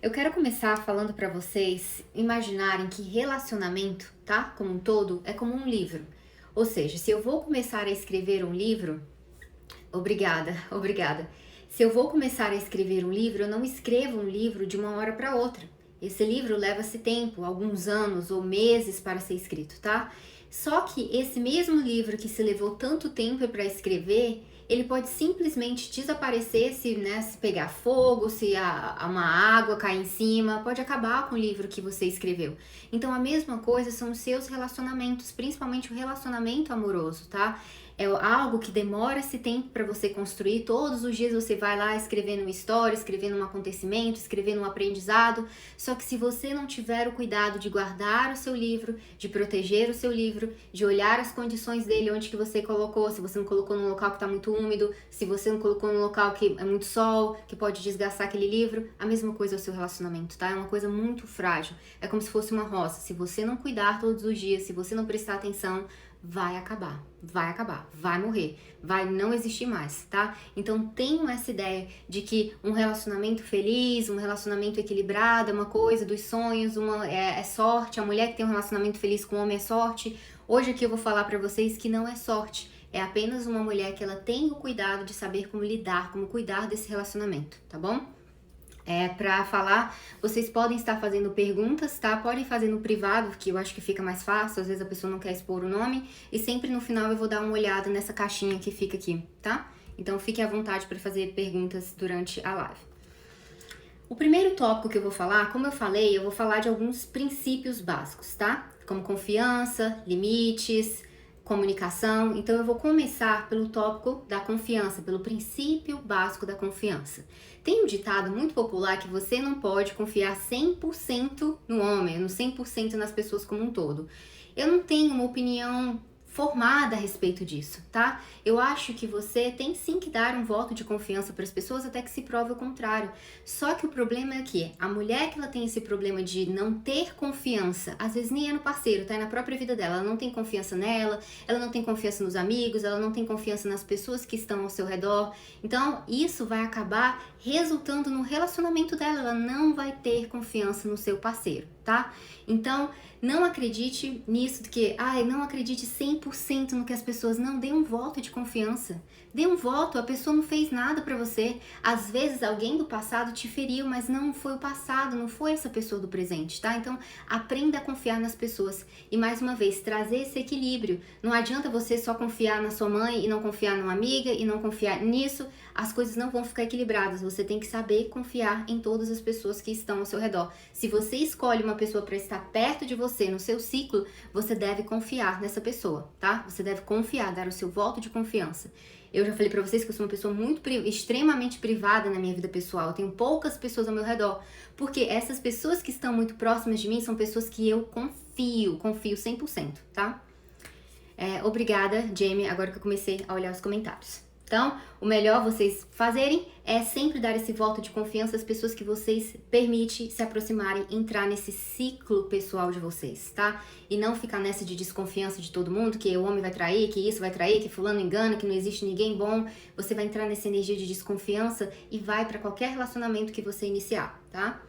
Eu quero começar falando para vocês imaginarem que relacionamento, tá? Como um todo, é como um livro. Ou seja, se eu vou começar a escrever um livro, obrigada, obrigada. Se eu vou começar a escrever um livro, eu não escrevo um livro de uma hora para outra. Esse livro leva-se tempo, alguns anos ou meses para ser escrito, tá? Só que esse mesmo livro que se levou tanto tempo para escrever, ele pode simplesmente desaparecer se pegar fogo, se uma água cair em cima, pode acabar com o livro que você escreveu. Então a mesma coisa são os seus relacionamentos, principalmente o relacionamento amoroso, tá? É algo que demora esse tempo para você construir. Todos os dias você vai lá escrevendo uma história, escrevendo um acontecimento, escrevendo um aprendizado. Só que se você não tiver o cuidado de guardar o seu livro, de proteger o seu livro, de olhar as condições dele, onde que você colocou, se você não colocou num local que está muito úmido, se você não colocou num local que é muito sol, que pode desgastar aquele livro, a mesma coisa é o seu relacionamento, tá? É uma coisa muito frágil. É como se fosse uma roça. Se você não cuidar todos os dias, se você não prestar atenção, vai acabar, vai morrer, vai não existir mais, tá? Então tenham essa ideia de que um relacionamento feliz, um relacionamento equilibrado é uma coisa dos sonhos, é sorte, a mulher que tem um relacionamento feliz com o homem é sorte. Hoje aqui eu vou falar pra vocês que não é sorte, é apenas uma mulher que ela tem o cuidado de saber como lidar, como cuidar desse relacionamento, tá bom? Para falar, vocês podem estar fazendo perguntas, tá? Podem fazer no privado, que eu acho que fica mais fácil, às vezes a pessoa não quer expor o nome, e sempre no final eu vou dar uma olhada nessa caixinha que fica aqui, tá? Então fique à vontade para fazer perguntas durante a live. O primeiro tópico que eu vou falar, como eu falei, eu vou falar de alguns princípios básicos, tá? Como confiança, limites, comunicação. Então eu vou começar pelo tópico da confiança, pelo princípio básico da confiança. Tem um ditado muito popular que você não pode confiar 100% no homem, no 100% nas pessoas como um todo. Eu não tenho uma opinião formada a respeito disso, tá? Eu acho que você tem sim que dar um voto de confiança para as pessoas até que se prove o contrário. Só que o problema é que a mulher que ela tem esse problema de não ter confiança, às vezes nem é no parceiro, tá? É na própria vida dela. Ela não tem confiança nela, ela não tem confiança nos amigos, ela não tem confiança nas pessoas que estão ao seu redor. Então, isso vai acabar resultando no relacionamento dela. Ela não vai ter confiança no seu parceiro, tá? Então, não acredite nisso de que, não acredite 100% no que as pessoas, não, dê um voto de confiança. Dê um voto, a pessoa não fez nada pra você. Às vezes alguém do passado te feriu, mas não foi o passado, não foi essa pessoa do presente, tá? Então, aprenda a confiar nas pessoas. E mais uma vez, trazer esse equilíbrio. Não adianta você só confiar na sua mãe e não confiar numa amiga e não confiar nisso. As coisas não vão ficar equilibradas. Você tem que saber confiar em todas as pessoas que estão ao seu redor. Se você escolhe uma pessoa para estar perto de você, no seu ciclo, você deve confiar nessa pessoa, tá? Você deve confiar, dar o seu voto de confiança. Eu já falei pra vocês que eu sou uma pessoa extremamente privada na minha vida pessoal. Eu tenho poucas pessoas ao meu redor. Porque essas pessoas que estão muito próximas de mim são pessoas que eu confio 100%, tá? Obrigada, Jamie, agora que eu comecei a olhar os comentários. Então, o melhor vocês fazerem é sempre dar esse voto de confiança às pessoas que vocês permitem se aproximarem, entrar nesse ciclo pessoal de vocês, tá? E não ficar nessa de desconfiança de todo mundo, que o homem vai trair, que isso vai trair, que fulano engana, que não existe ninguém bom. Você vai entrar nessa energia de desconfiança e vai para qualquer relacionamento que você iniciar, tá?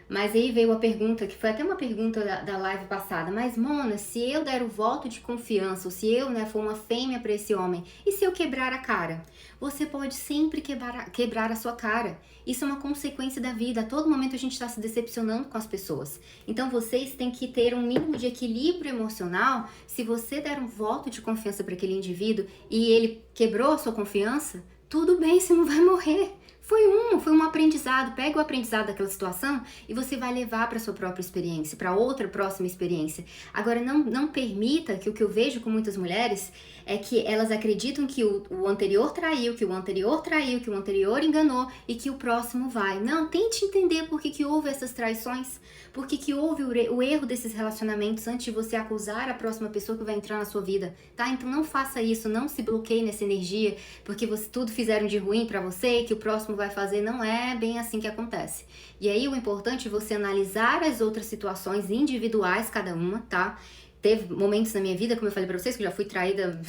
Mas aí veio a pergunta, que foi até uma pergunta da live passada. Mas, Mona, se eu der o voto de confiança, ou se eu, for uma fêmea para esse homem, e se eu quebrar a cara? Você pode sempre quebrar a sua cara. Isso é uma consequência da vida. A todo momento a gente está se decepcionando com as pessoas. Então, vocês têm que ter um mínimo de equilíbrio emocional. Se você der um voto de confiança para aquele indivíduo e ele quebrou a sua confiança, tudo bem, você não vai morrer. Foi um aprendizado. Pega o aprendizado daquela situação e você vai levar para sua própria experiência, para outra próxima experiência. Agora, não permita que o que eu vejo com muitas mulheres é que elas acreditam que o anterior traiu, que o anterior traiu, que o anterior enganou e que o próximo vai. Não, tente entender por que houve essas traições, por que houve o erro desses relacionamentos antes de você acusar a próxima pessoa que vai entrar na sua vida, tá? Então não faça isso, não se bloqueie nessa energia, porque tudo fizeram de ruim para você, que o próximo vai fazer, não é bem assim que acontece. E aí o importante é você analisar as outras situações individuais, cada uma, tá? Teve momentos na minha vida, como eu falei pra vocês, que eu já fui traída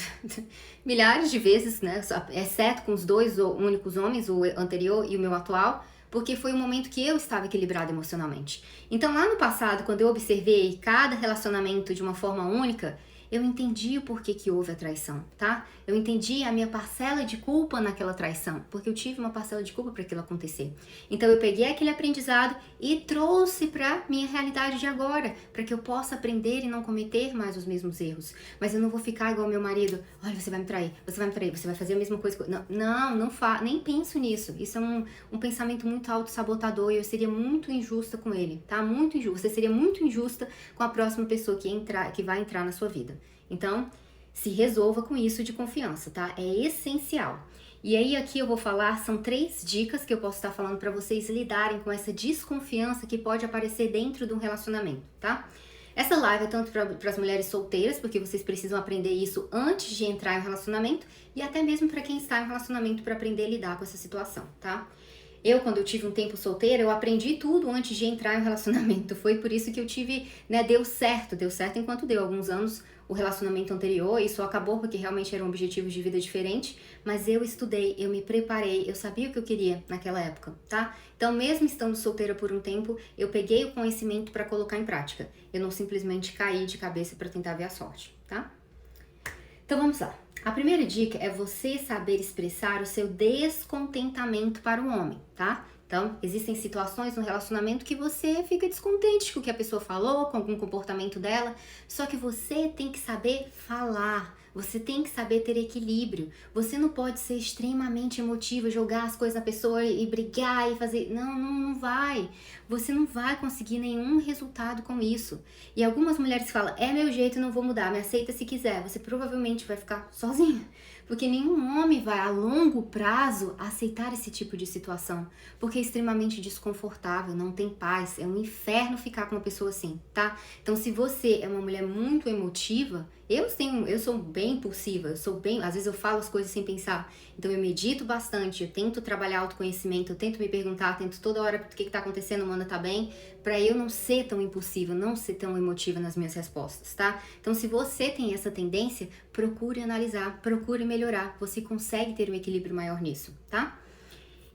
milhares de vezes, né? Exceto com os dois únicos homens, o anterior e o meu atual. Porque foi um momento que eu estava equilibrada emocionalmente. Então, lá no passado, quando eu observei cada relacionamento de uma forma única, eu entendi o porquê que houve a traição, tá? Eu entendi a minha parcela de culpa naquela traição, porque eu tive uma parcela de culpa para aquilo acontecer. Então eu peguei aquele aprendizado e trouxe para minha realidade de agora, para que eu possa aprender e não cometer mais os mesmos erros. Mas eu não vou ficar igual meu marido, olha, você vai me trair, você vai fazer a mesma coisa. Nem penso nisso. Isso é um pensamento muito autossabotador e eu seria muito injusta com ele, tá? Muito injusta. Você seria muito injusta com a próxima pessoa que vai entrar na sua vida. Então, se resolva com isso de confiança, tá? É essencial. E aí aqui eu vou falar, são 3 dicas que eu posso estar falando para vocês lidarem com essa desconfiança que pode aparecer dentro de um relacionamento, tá? Essa live é tanto para as mulheres solteiras, porque vocês precisam aprender isso antes de entrar em um relacionamento, e até mesmo para quem está em um relacionamento para aprender a lidar com essa situação, tá? Quando eu tive um tempo solteira, eu aprendi tudo antes de entrar em um relacionamento. Foi por isso que eu tive, né, deu certo enquanto deu alguns anos o relacionamento anterior. Isso acabou porque realmente eram objetivos de vida diferentes, mas eu estudei, eu me preparei, eu sabia o que eu queria naquela época, tá? Então, mesmo estando solteira por um tempo, eu peguei o conhecimento para colocar em prática. Eu não simplesmente caí de cabeça para tentar ver a sorte, tá? Então, vamos lá. A primeira dica é você saber expressar o seu descontentamento para o homem, tá? Então, existem situações no relacionamento que você fica descontente com o que a pessoa falou, com algum comportamento dela, só que você tem que saber falar, você tem que saber ter equilíbrio. Você não pode ser extremamente emotiva, jogar as coisas na pessoa e brigar e fazer... Não vai. Você não vai conseguir nenhum resultado com isso. E algumas mulheres falam, é meu jeito, não vou mudar, me aceita se quiser. Você provavelmente vai ficar sozinha. Porque nenhum homem vai a longo prazo aceitar esse tipo de situação, porque é extremamente desconfortável, não tem paz, é um inferno ficar com uma pessoa assim, tá? Então, se você é uma mulher muito emotiva, eu sou bem impulsiva, às vezes eu falo as coisas sem pensar, então eu medito bastante, eu tento trabalhar autoconhecimento, eu tento me perguntar, tento toda hora o que tá acontecendo, Amanda, tá bem? Pra eu não ser tão impulsiva, não ser tão emotiva nas minhas respostas, tá? Então, se você tem essa tendência, procure analisar, procure melhorar, você consegue ter um equilíbrio maior nisso, tá?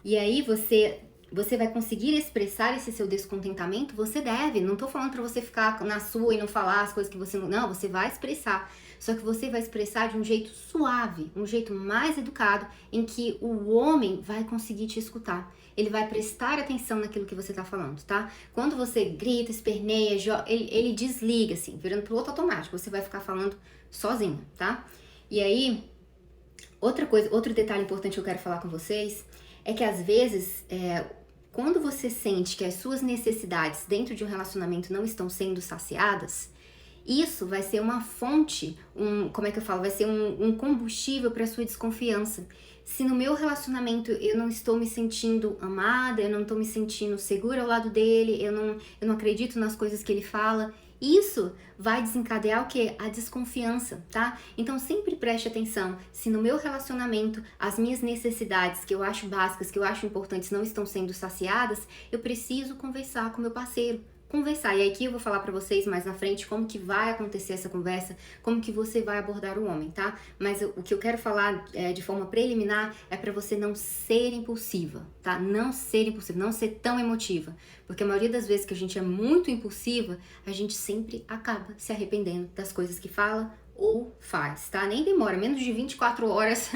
E aí você vai conseguir expressar esse seu descontentamento, você deve, não tô falando pra você ficar na sua e não falar as coisas que você não, você vai expressar, só que você vai expressar de um jeito suave, um jeito mais educado, em que o homem vai conseguir te escutar, ele vai prestar atenção naquilo que você tá falando, tá? Quando você grita, esperneia, ele desliga assim, virando pro outro automático, você vai ficar falando sozinho, tá? E aí, outro detalhe importante que eu quero falar com vocês, é que às vezes, quando você sente que as suas necessidades dentro de um relacionamento não estão sendo saciadas, isso vai ser uma fonte, vai ser um combustível para sua desconfiança. Se no meu relacionamento eu não estou me sentindo amada, eu não estou me sentindo segura ao lado dele, eu não acredito nas coisas que ele fala, isso vai desencadear o quê? A desconfiança, tá? Então sempre preste atenção, se no meu relacionamento as minhas necessidades que eu acho básicas, que eu acho importantes não estão sendo saciadas, eu preciso conversar com meu parceiro. Conversar, e aqui eu vou falar pra vocês mais na frente como que vai acontecer essa conversa, como que você vai abordar o homem, tá? Mas o que eu quero falar de forma preliminar é pra você não ser impulsiva, tá? Não ser impulsiva, não ser tão emotiva, porque a maioria das vezes que a gente é muito impulsiva, a gente sempre acaba se arrependendo das coisas que fala ou faz, tá? Nem demora, menos de 24 horas,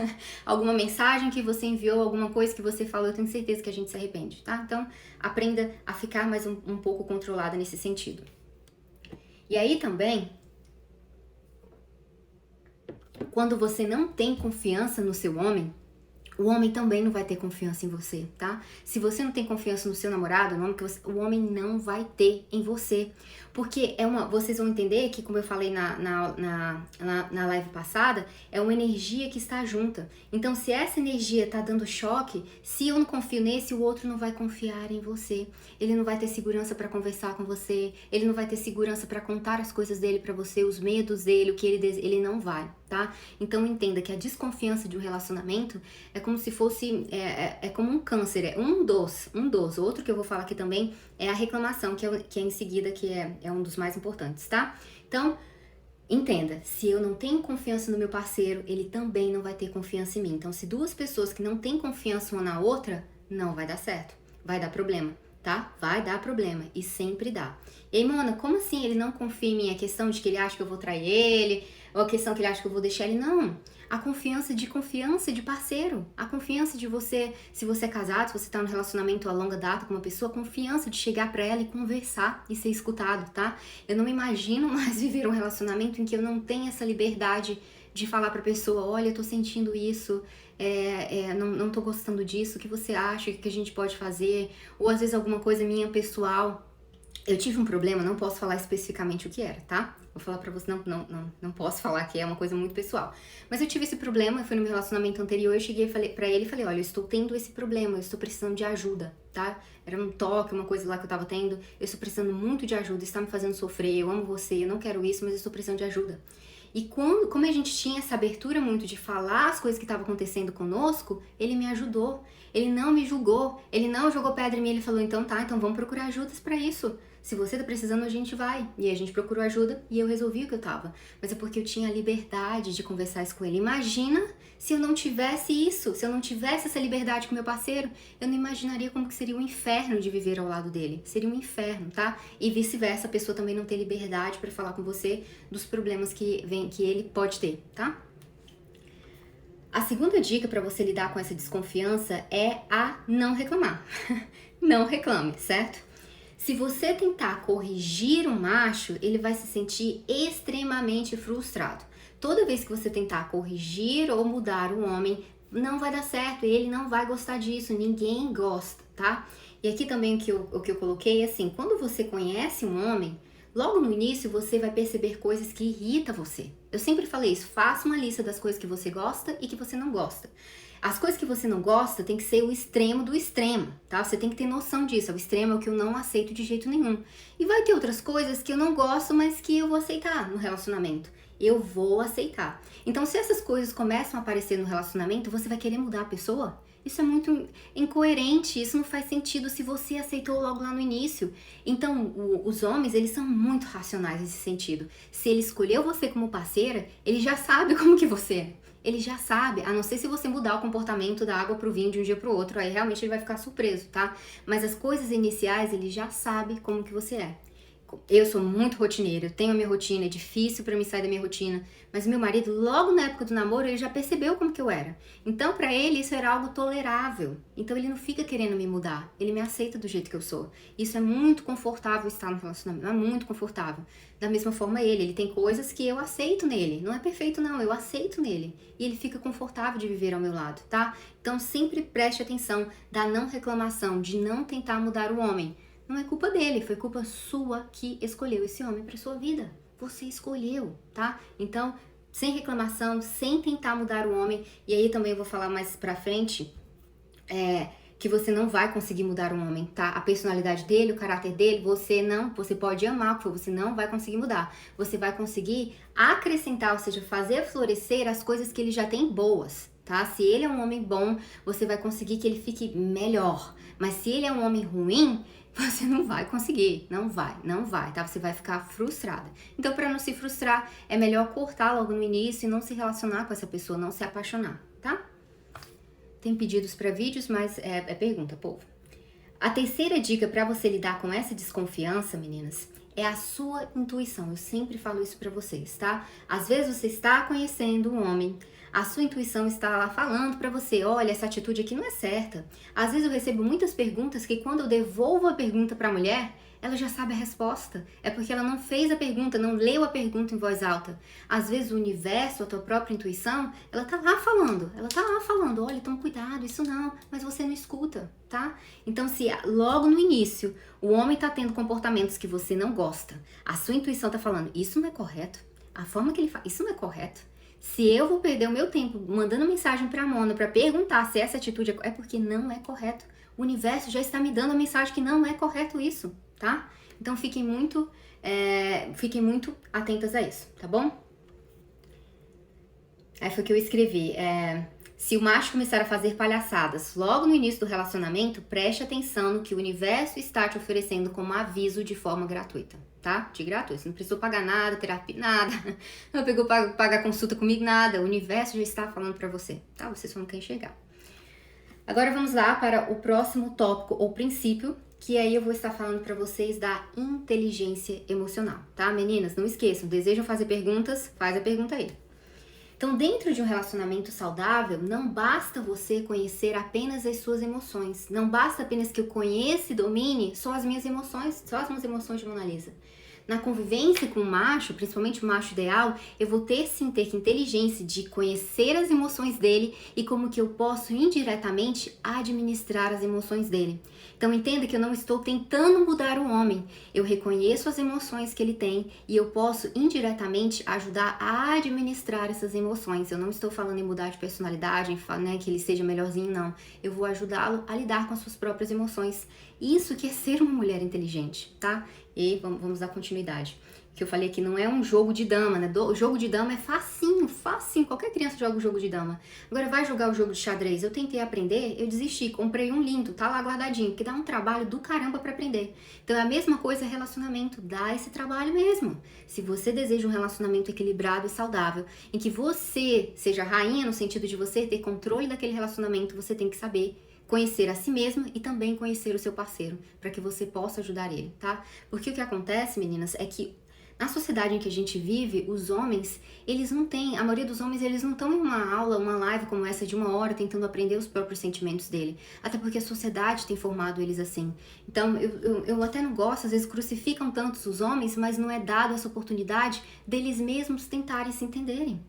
alguma mensagem que você enviou, alguma coisa que você falou, eu tenho certeza que a gente se arrepende, tá? Então, aprenda a ficar mais um pouco controlada nesse sentido. E aí também, quando você não tem confiança no seu homem, o homem também não vai ter confiança em você, tá? Se você não tem confiança no seu namorado, o homem não vai ter em você. Porque vocês vão entender que, como eu falei na live passada, é uma energia que está junta. Então, se essa energia tá dando choque, se eu não confio nesse, o outro não vai confiar em você. Ele não vai ter segurança para conversar com você, ele não vai ter segurança para contar as coisas dele para você, os medos dele, o que ele não vai, tá? Então, entenda que a desconfiança de um relacionamento é como se fosse, como um câncer, é um dos. Outro que eu vou falar aqui também é a reclamação, que é em seguida, que é um dos mais importantes, tá? Então, entenda, se eu não tenho confiança no meu parceiro, ele também não vai ter confiança em mim. Então, se duas pessoas que não têm confiança uma na outra, não vai dar certo. vai dar problema, tá? Vai dar problema e sempre dá. E aí, Mona, como assim ele não confia em mim? A questão de que ele acha que eu vou trair ele, ou a questão que ele acha que eu vou deixar ele? Não. A confiança de parceiro. A confiança de você, se você é casado, se você tá num relacionamento a longa data com uma pessoa, a confiança de chegar pra ela e conversar e ser escutado, tá? Eu não me imagino mais viver um relacionamento em que eu não tenho essa liberdade de falar pra pessoa, olha, eu tô sentindo isso, não tô gostando disso, o que você acha, o que a gente pode fazer? Ou às vezes alguma coisa minha pessoal. Eu tive um problema, não posso falar especificamente o que era, tá? Vou falar pra você, não posso falar que é uma coisa muito pessoal. Mas eu tive esse problema, foi no meu relacionamento anterior, eu cheguei pra ele e falei, olha, eu estou tendo esse problema, eu estou precisando de ajuda, tá? Era um toque, uma coisa lá que eu tava tendo, eu estou precisando muito de ajuda, está me fazendo sofrer, eu amo você, eu não quero isso, mas eu estou precisando de ajuda. E como a gente tinha essa abertura muito de falar as coisas que estavam acontecendo conosco, ele me ajudou. Ele não me julgou, ele não jogou pedra em mim, ele falou, então tá, então vamos procurar ajudas pra isso. Se você tá precisando, a gente vai. E a gente procurou ajuda e eu resolvi o que eu tava. Mas é porque eu tinha a liberdade de conversar isso com ele. Imagina se eu não tivesse isso, se eu não tivesse essa liberdade com meu parceiro, eu não imaginaria como que seria um inferno de viver ao lado dele. Seria um inferno, tá? E vice-versa, a pessoa também não ter liberdade pra falar com você dos problemas que ele pode ter, tá? A segunda dica para você lidar com essa desconfiança é a não reclamar. Não reclame, certo? Se você tentar corrigir um macho, ele vai se sentir extremamente frustrado. Toda vez que você tentar corrigir ou mudar um homem, não vai dar certo, ele não vai gostar disso, ninguém gosta, tá? E aqui também o que eu coloquei é assim, quando você conhece um homem, logo no início você vai perceber coisas que irritam você. Eu sempre falei isso, faça uma lista das coisas que você gosta e que você não gosta. As coisas que você não gosta tem que ser o extremo do extremo, tá? Você tem que ter noção disso. O extremo é o que eu não aceito de jeito nenhum. E vai ter outras coisas que eu não gosto, mas que eu vou aceitar no relacionamento. Eu vou aceitar. Então, se essas coisas começam a aparecer no relacionamento, você vai querer mudar a pessoa? Isso é muito incoerente, isso não faz sentido se você aceitou logo lá no início. Então, os homens, eles são muito racionais nesse sentido. Se ele escolheu você como parceira, ele já sabe como que você é. Ele já sabe, a não ser se você mudar o comportamento da água pro vinho de um dia pro outro, aí realmente ele vai ficar surpreso, tá? Mas as coisas iniciais, ele já sabe como que você é. Eu sou muito rotineira, eu tenho a minha rotina, é difícil pra mim sair da minha rotina, mas meu marido, logo na época do namoro, ele já percebeu como que eu era. Então, pra ele, isso era algo tolerável. Então, ele não fica querendo me mudar, ele me aceita do jeito que eu sou. Isso é muito confortável estar no relacionamento, é muito confortável. Da mesma forma, ele tem coisas que eu aceito nele. Não é perfeito, não, eu aceito nele. E ele fica confortável de viver ao meu lado, tá? Então, sempre preste atenção da não reclamação, de não tentar mudar o homem. Não é culpa dele, foi culpa sua que escolheu esse homem para sua vida. Você escolheu, tá? Então, sem reclamação, sem tentar mudar o homem. E aí também eu vou falar mais pra frente, que você não vai conseguir mudar um homem, tá? A personalidade dele, o caráter dele, você pode amar, porque você não vai conseguir mudar. Você vai conseguir acrescentar, ou seja, fazer florescer as coisas que ele já tem boas, tá? Se ele é um homem bom, você vai conseguir que ele fique melhor. Mas se ele é um homem ruim, você não vai conseguir, não vai, tá? Você vai ficar frustrada. Então, para não se frustrar, é melhor cortar logo no início e não se relacionar com essa pessoa, não se apaixonar, tá? Tem pedidos para vídeos, mas é pergunta, povo. A terceira dica para você lidar com essa desconfiança, meninas, é a sua intuição. Eu sempre falo isso para vocês, tá? Às vezes você está conhecendo um homem, a sua intuição está lá falando para você, olha, essa atitude aqui não é certa. Às vezes eu recebo muitas perguntas que quando eu devolvo a pergunta para a mulher, ela já sabe a resposta. É porque ela não fez a pergunta, não leu a pergunta em voz alta. Às vezes o universo, a tua própria intuição, ela tá lá falando, olha, toma cuidado, isso não, mas você não escuta, tá? Então se logo no início o homem tá tendo comportamentos que você não gosta, a sua intuição tá falando, isso não é correto, a forma que ele faz, isso não é correto. Se eu vou perder o meu tempo mandando mensagem pra Mona pra perguntar se essa atitude é porque não é correto. O universo já está me dando a mensagem que não é correto isso, tá? Então fiquem muito atentas a isso, tá bom? Aí foi o que eu escrevi. Se o macho começar a fazer palhaçadas logo no início do relacionamento, preste atenção no que o universo está te oferecendo como aviso de forma gratuita, tá? De gratuito. Você não precisou pagar nada, terapia, nada. Não pegou pagar consulta comigo, nada. O universo já está falando pra você, tá? Você só não quer enxergar. Agora vamos lá para o próximo tópico ou princípio, que aí eu vou estar falando para vocês da inteligência emocional, tá? Meninas, não esqueçam, desejam fazer perguntas? Faz a pergunta aí. Então, dentro de um relacionamento saudável, não basta você conhecer apenas as suas emoções. Não basta apenas que eu conheça e domine só as minhas emoções, só as emoções de Mona Lisa. Na convivência com o macho, principalmente o macho ideal, eu vou ter sim ter que inteligência de conhecer as emoções dele e como que eu posso indiretamente administrar as emoções dele. Então entenda que eu não estou tentando mudar o homem, eu reconheço as emoções que ele tem e eu posso indiretamente ajudar a administrar essas emoções. Eu não estou falando em mudar de personalidade, né, que ele seja melhorzinho, não. Eu vou ajudá-lo a lidar com as suas próprias emoções. Isso que é ser uma mulher inteligente, tá? E vamos dar continuidade. Que eu falei que não é um jogo de dama, né? O jogo de dama é facinho, facinho. Qualquer criança joga o jogo de dama. Agora vai jogar o jogo de xadrez. Eu tentei aprender, eu desisti. Comprei um lindo, tá lá guardadinho, que dá um trabalho do caramba pra aprender. Então é a mesma coisa relacionamento, dá esse trabalho mesmo. Se você deseja um relacionamento equilibrado e saudável, em que você seja rainha no sentido de você ter controle daquele relacionamento, você tem que saber conhecer a si mesma e também conhecer o seu parceiro, para que você possa ajudar ele, tá? Porque o que acontece, meninas, é que na sociedade em que a gente vive, os homens, eles não têm, a maioria dos homens, eles não estão em uma aula, uma live como essa de 1 hora tentando aprender os próprios sentimentos dele. Até porque a sociedade tem formado eles assim. Então, eu até não gosto, às vezes crucificam tantos os homens, mas não é dado essa oportunidade deles mesmos tentarem se entenderem.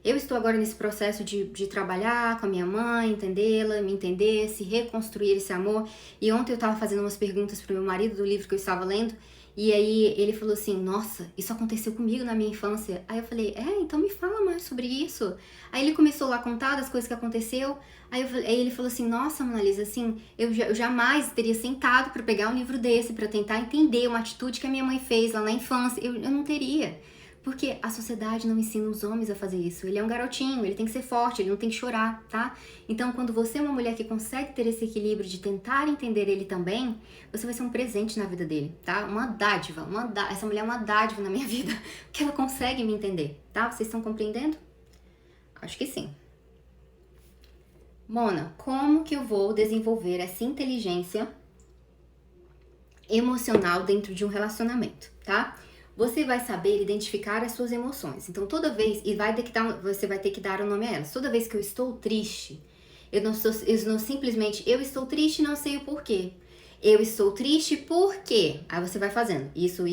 Eu estou agora nesse processo de trabalhar com a minha mãe, entendê-la, me entender, se reconstruir esse amor. E ontem eu estava fazendo umas perguntas pro meu marido do livro que eu estava lendo. E aí ele falou assim, nossa, isso aconteceu comigo na minha infância. Aí eu falei, então me fala mais sobre isso. Aí ele começou lá a contar das coisas que aconteceu. Aí ele falou assim, nossa, Mona Lisa, assim, eu jamais teria sentado para pegar um livro desse, para tentar entender uma atitude que a minha mãe fez lá na infância. Eu não teria. Porque a sociedade não ensina os homens a fazer isso. Ele é um garotinho, ele tem que ser forte, ele não tem que chorar, tá? Então, quando você é uma mulher que consegue ter esse equilíbrio de tentar entender ele também, você vai ser um presente na vida dele, tá? Uma dádiva, essa mulher é uma dádiva na minha vida, porque ela consegue me entender, tá? Vocês estão compreendendo? Acho que sim. Mona, como que eu vou desenvolver essa inteligência emocional dentro de um relacionamento, tá? Você vai saber identificar as suas emoções. Então, toda vez, você vai ter que dar um nome a elas. Toda vez que eu estou triste, eu não simplesmente, eu estou triste e não sei o porquê. Eu estou triste porque... Aí você vai fazendo isso,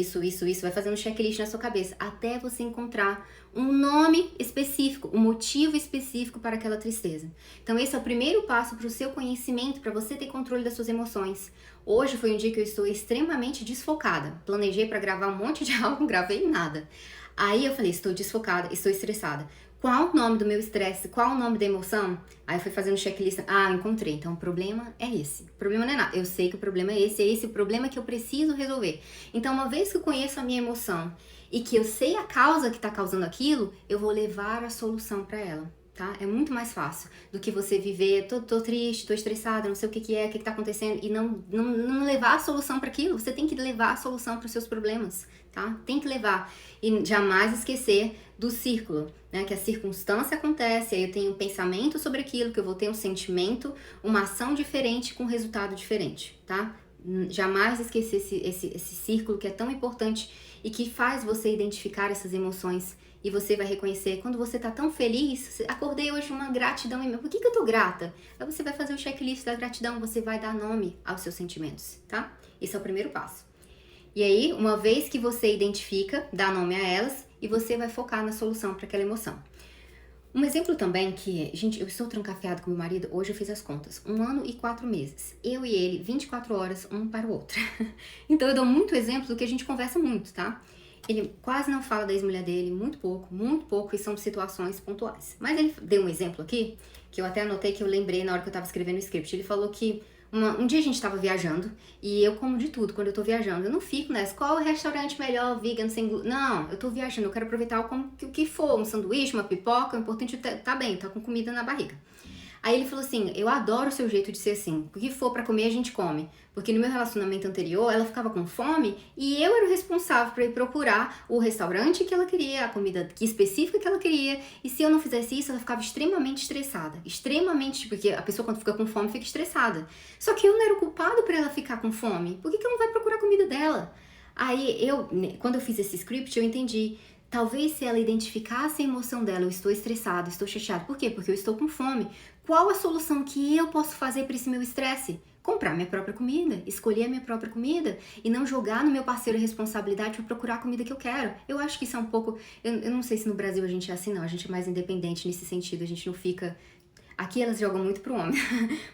vai fazendo um checklist na sua cabeça, até você encontrar um nome específico, um motivo específico para aquela tristeza. Então esse é o primeiro passo para o seu conhecimento, para você ter controle das suas emoções. Hoje foi um dia que eu estou extremamente desfocada. Planejei para gravar um monte de algo, não gravei nada. Aí eu falei, estou desfocada, estou estressada. Qual o nome do meu estresse? Qual o nome da emoção? Aí eu fui fazendo checklist. Encontrei. Então o problema é esse. O problema não é nada. Eu sei que o problema é esse o problema que eu preciso resolver. Então, uma vez que eu conheço a minha emoção e que eu sei a causa que está causando aquilo, eu vou levar a solução para ela. Tá? É muito mais fácil do que você viver, tô triste, tô estressada, não sei o que tá acontecendo, e não levar a solução para aquilo. Você tem que levar a solução para os seus problemas, tá? Tem que levar. E jamais esquecer do círculo, né? Que a circunstância acontece, aí eu tenho um pensamento sobre aquilo, que eu vou ter um sentimento, uma ação diferente com um resultado diferente, tá? Jamais esquecer esse círculo que é tão importante e que faz você identificar essas emoções. E você vai reconhecer, quando você tá tão feliz, acordei hoje uma gratidão em mim. Por que eu tô grata? Aí você vai fazer o checklist da gratidão, você vai dar nome aos seus sentimentos, tá? Esse é o primeiro passo. E aí, uma vez que você identifica, dá nome a elas, e você vai focar na solução para aquela emoção. Um exemplo também que, gente, eu estou trancafiada com meu marido, hoje eu fiz as contas, 1 ano e 4 meses. Eu e ele, 24 horas, um para o outro. Então eu dou muito exemplo do que a gente conversa muito, tá? Ele quase não fala da ex-mulher dele, muito pouco, e são situações pontuais. Mas ele deu um exemplo aqui, que eu até anotei, que eu lembrei na hora que eu tava escrevendo o script. Ele falou que um dia a gente tava viajando, e eu como de tudo quando eu tô viajando. Eu não fico nessa, qual é o restaurante melhor, vegan, sem glúten? Não, eu tô viajando, eu quero aproveitar o que for, um sanduíche, uma pipoca, o importante é tá bem, tá com comida na barriga. Aí ele falou assim, eu adoro o seu jeito de ser assim, o que for pra comer a gente come. Porque no meu relacionamento anterior, ela ficava com fome e eu era o responsável pra ir procurar o restaurante que ela queria, a comida específica que ela queria. E se eu não fizesse isso, ela ficava extremamente estressada. Extremamente, porque a pessoa quando fica com fome fica estressada. Só que eu não era o culpado pra ela ficar com fome. Por que ela não vai procurar a comida dela? Aí quando eu fiz esse script, eu entendi. Talvez se ela identificasse a emoção dela, eu estou estressado, estou chateado. Por quê? Porque eu estou com fome. Qual a solução que eu posso fazer para esse meu estresse? Comprar minha própria comida, escolher a minha própria comida e não jogar no meu parceiro a responsabilidade para procurar a comida que eu quero. Eu acho que isso é um pouco... Eu não sei se no Brasil a gente é assim, não. A gente é mais independente nesse sentido. A gente não fica... Aqui elas jogam muito pro homem.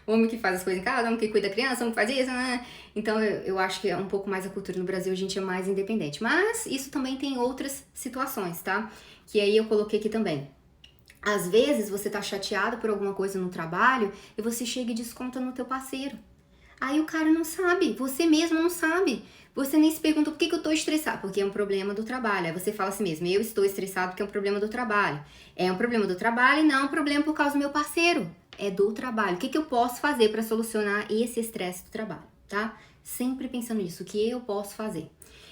O homem que faz as coisas em casa, o homem que cuida da criança, o homem que faz isso, né? Então eu acho que é um pouco mais a cultura no Brasil, a gente é mais independente. Mas isso também tem outras situações, tá? Que aí eu coloquei aqui também. Às vezes você tá chateado por alguma coisa no trabalho e você chega e desconta no teu parceiro. Aí o cara não sabe, você mesmo não sabe. Você nem se pergunta por que eu tô estressado, porque é um problema do trabalho. Aí você fala assim mesmo, eu estou estressado porque é um problema do trabalho. É um problema do trabalho e não é um problema por causa do meu parceiro. É do trabalho. O que eu posso fazer para solucionar esse estresse do trabalho, tá? Sempre pensando nisso, o que eu posso fazer.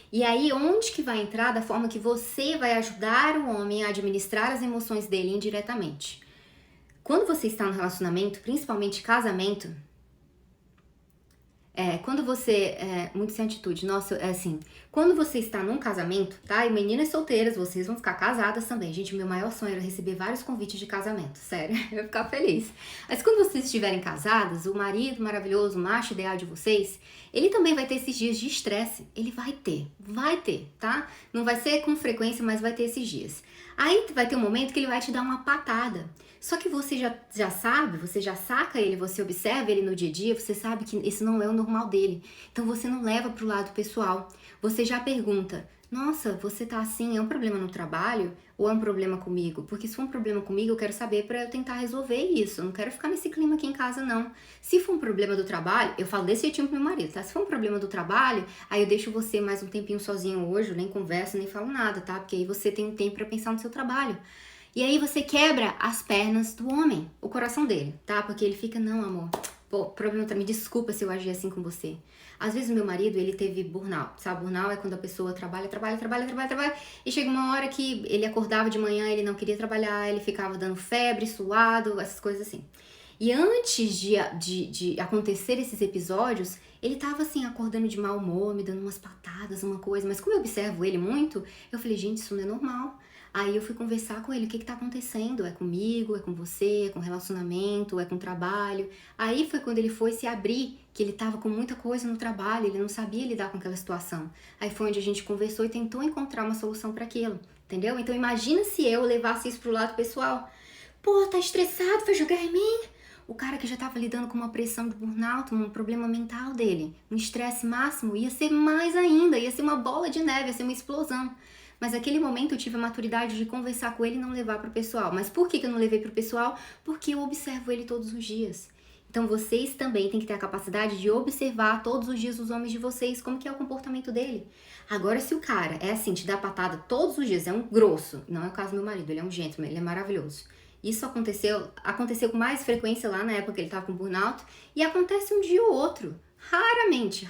E aí, onde que vai entrar da forma que você vai ajudar o homem a administrar as emoções dele indiretamente? Quando você está no relacionamento, principalmente casamento, quando você... muito sem atitude. Nossa, é assim... Quando você está num casamento, tá? E meninas solteiras, vocês vão ficar casadas também. Gente, meu maior sonho era receber vários convites de casamento. Sério, eu ia ficar feliz. Mas quando vocês estiverem casadas, o marido maravilhoso, o macho ideal de vocês, ele também vai ter esses dias de estresse. Ele vai ter, tá? Não vai ser com frequência, mas vai ter esses dias. Aí vai ter um momento que ele vai te dar uma patada. Só que você já sabe, você já saca ele, você observa ele no dia a dia, você sabe que esse não é o normal dele. Então você não leva pro lado pessoal. Você já pergunta, nossa, você tá assim, é um problema no trabalho ou é um problema comigo? Porque se for um problema comigo, eu quero saber pra eu tentar resolver isso. Eu não quero ficar nesse clima aqui em casa, não. Se for um problema do trabalho, eu falo desse jeitinho pro meu marido, tá? Se for um problema do trabalho, aí eu deixo você mais um tempinho sozinho hoje, eu nem converso, nem falo nada, tá? Porque aí você tem um tempo pra pensar no seu trabalho. E aí você quebra as pernas do homem, o coração dele, tá? Porque ele fica, não, amor, pô, problema tá, me desculpa se eu agir assim com você. Às vezes o meu marido, ele teve burnout, sabe? Burnout é quando a pessoa trabalha, e chega uma hora que ele acordava de manhã, ele não queria trabalhar, ele ficava dando febre, suado, essas coisas assim. E antes de acontecer esses episódios, ele tava assim, acordando de mau humor, me dando umas patadas, uma coisa, mas como eu observo ele muito, eu falei, gente, isso não é normal. Aí eu fui conversar com ele, o que tá acontecendo? É comigo, é com você, é com relacionamento, é com trabalho? Aí foi quando ele foi se abrir, que ele tava com muita coisa no trabalho, ele não sabia lidar com aquela situação. Aí foi onde a gente conversou e tentou encontrar uma solução para aquilo, entendeu? Então imagina se eu levasse isso pro lado pessoal. Pô, tá estressado, vai jogar em mim? O cara que já tava lidando com uma pressão do burnout, um problema mental dele, um estresse máximo, ia ser mais ainda, ia ser uma bola de neve, ia ser uma explosão. Mas naquele momento eu tive a maturidade de conversar com ele e não levar pro pessoal. Mas por que eu não levei pro pessoal? Porque eu observo ele todos os dias. Então vocês também têm que ter a capacidade de observar todos os dias os homens de vocês, como que é o comportamento dele. Agora, se o cara é assim, te dá patada todos os dias, é um grosso, não é o caso do meu marido, ele é um gentleman, ele é maravilhoso. Isso aconteceu com mais frequência lá na época que ele tava com burnout, e acontece um dia ou outro. Raramente